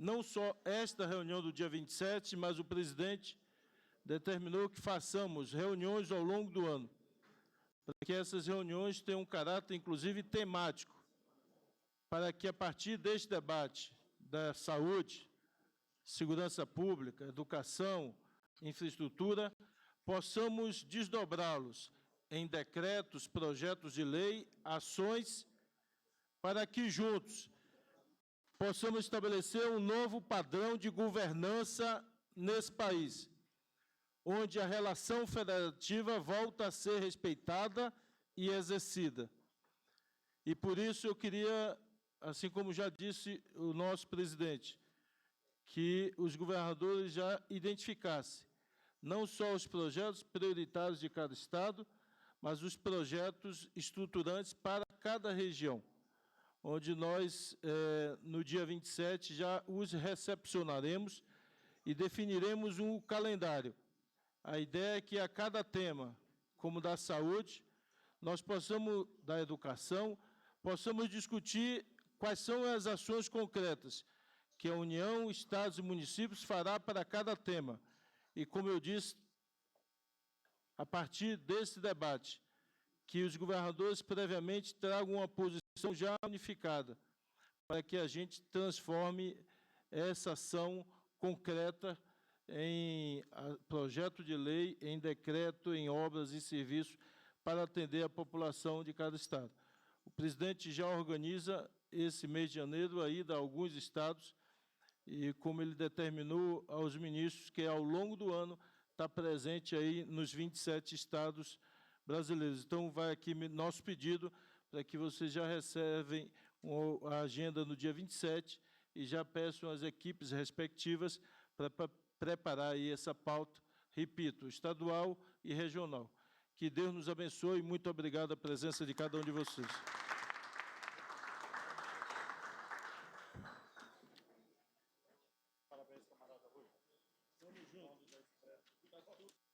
Não só esta reunião do dia 27, mas o presidente determinou que façamos reuniões ao longo do ano, para que essas reuniões tenham um caráter, inclusive, temático, para que, a partir deste debate da saúde, segurança pública, educação, infraestrutura, possamos desdobrá-los em decretos, projetos de lei, ações, para que, juntos, possamos estabelecer um novo padrão de governança nesse país, onde a relação federativa volta a ser respeitada e exercida. E, por isso, eu queria, assim como já disse o nosso presidente, que os governadores já identificassem não só os projetos prioritários de cada estado, mas os projetos estruturantes para cada região, onde nós, no dia 27, já os recepcionaremos e definiremos um calendário. A ideia é que a cada tema, como da saúde, nós possamos, da educação, possamos discutir quais são as ações concretas que a União, Estados e municípios fará para cada tema. E, como eu disse, a partir desse debate, que os governadores previamente tragam uma posição já unificada, para que a gente transforme essa ação concreta em projeto de lei, em decreto, em obras e serviços para atender a população de cada estado. O presidente já organiza esse mês de janeiro a ida a alguns estados e, como ele determinou aos ministros, que ao longo do ano está presente aí nos 27 estados brasileiros. Então, vai aqui nosso pedido para que vocês já reservem a agenda no dia 27 e já peçam às equipes respectivas para preparar aí essa pauta, repito, estadual e regional. Que Deus nos abençoe e muito obrigado a presença de cada um de vocês. Parabéns, camarada Rui. Tamo junto.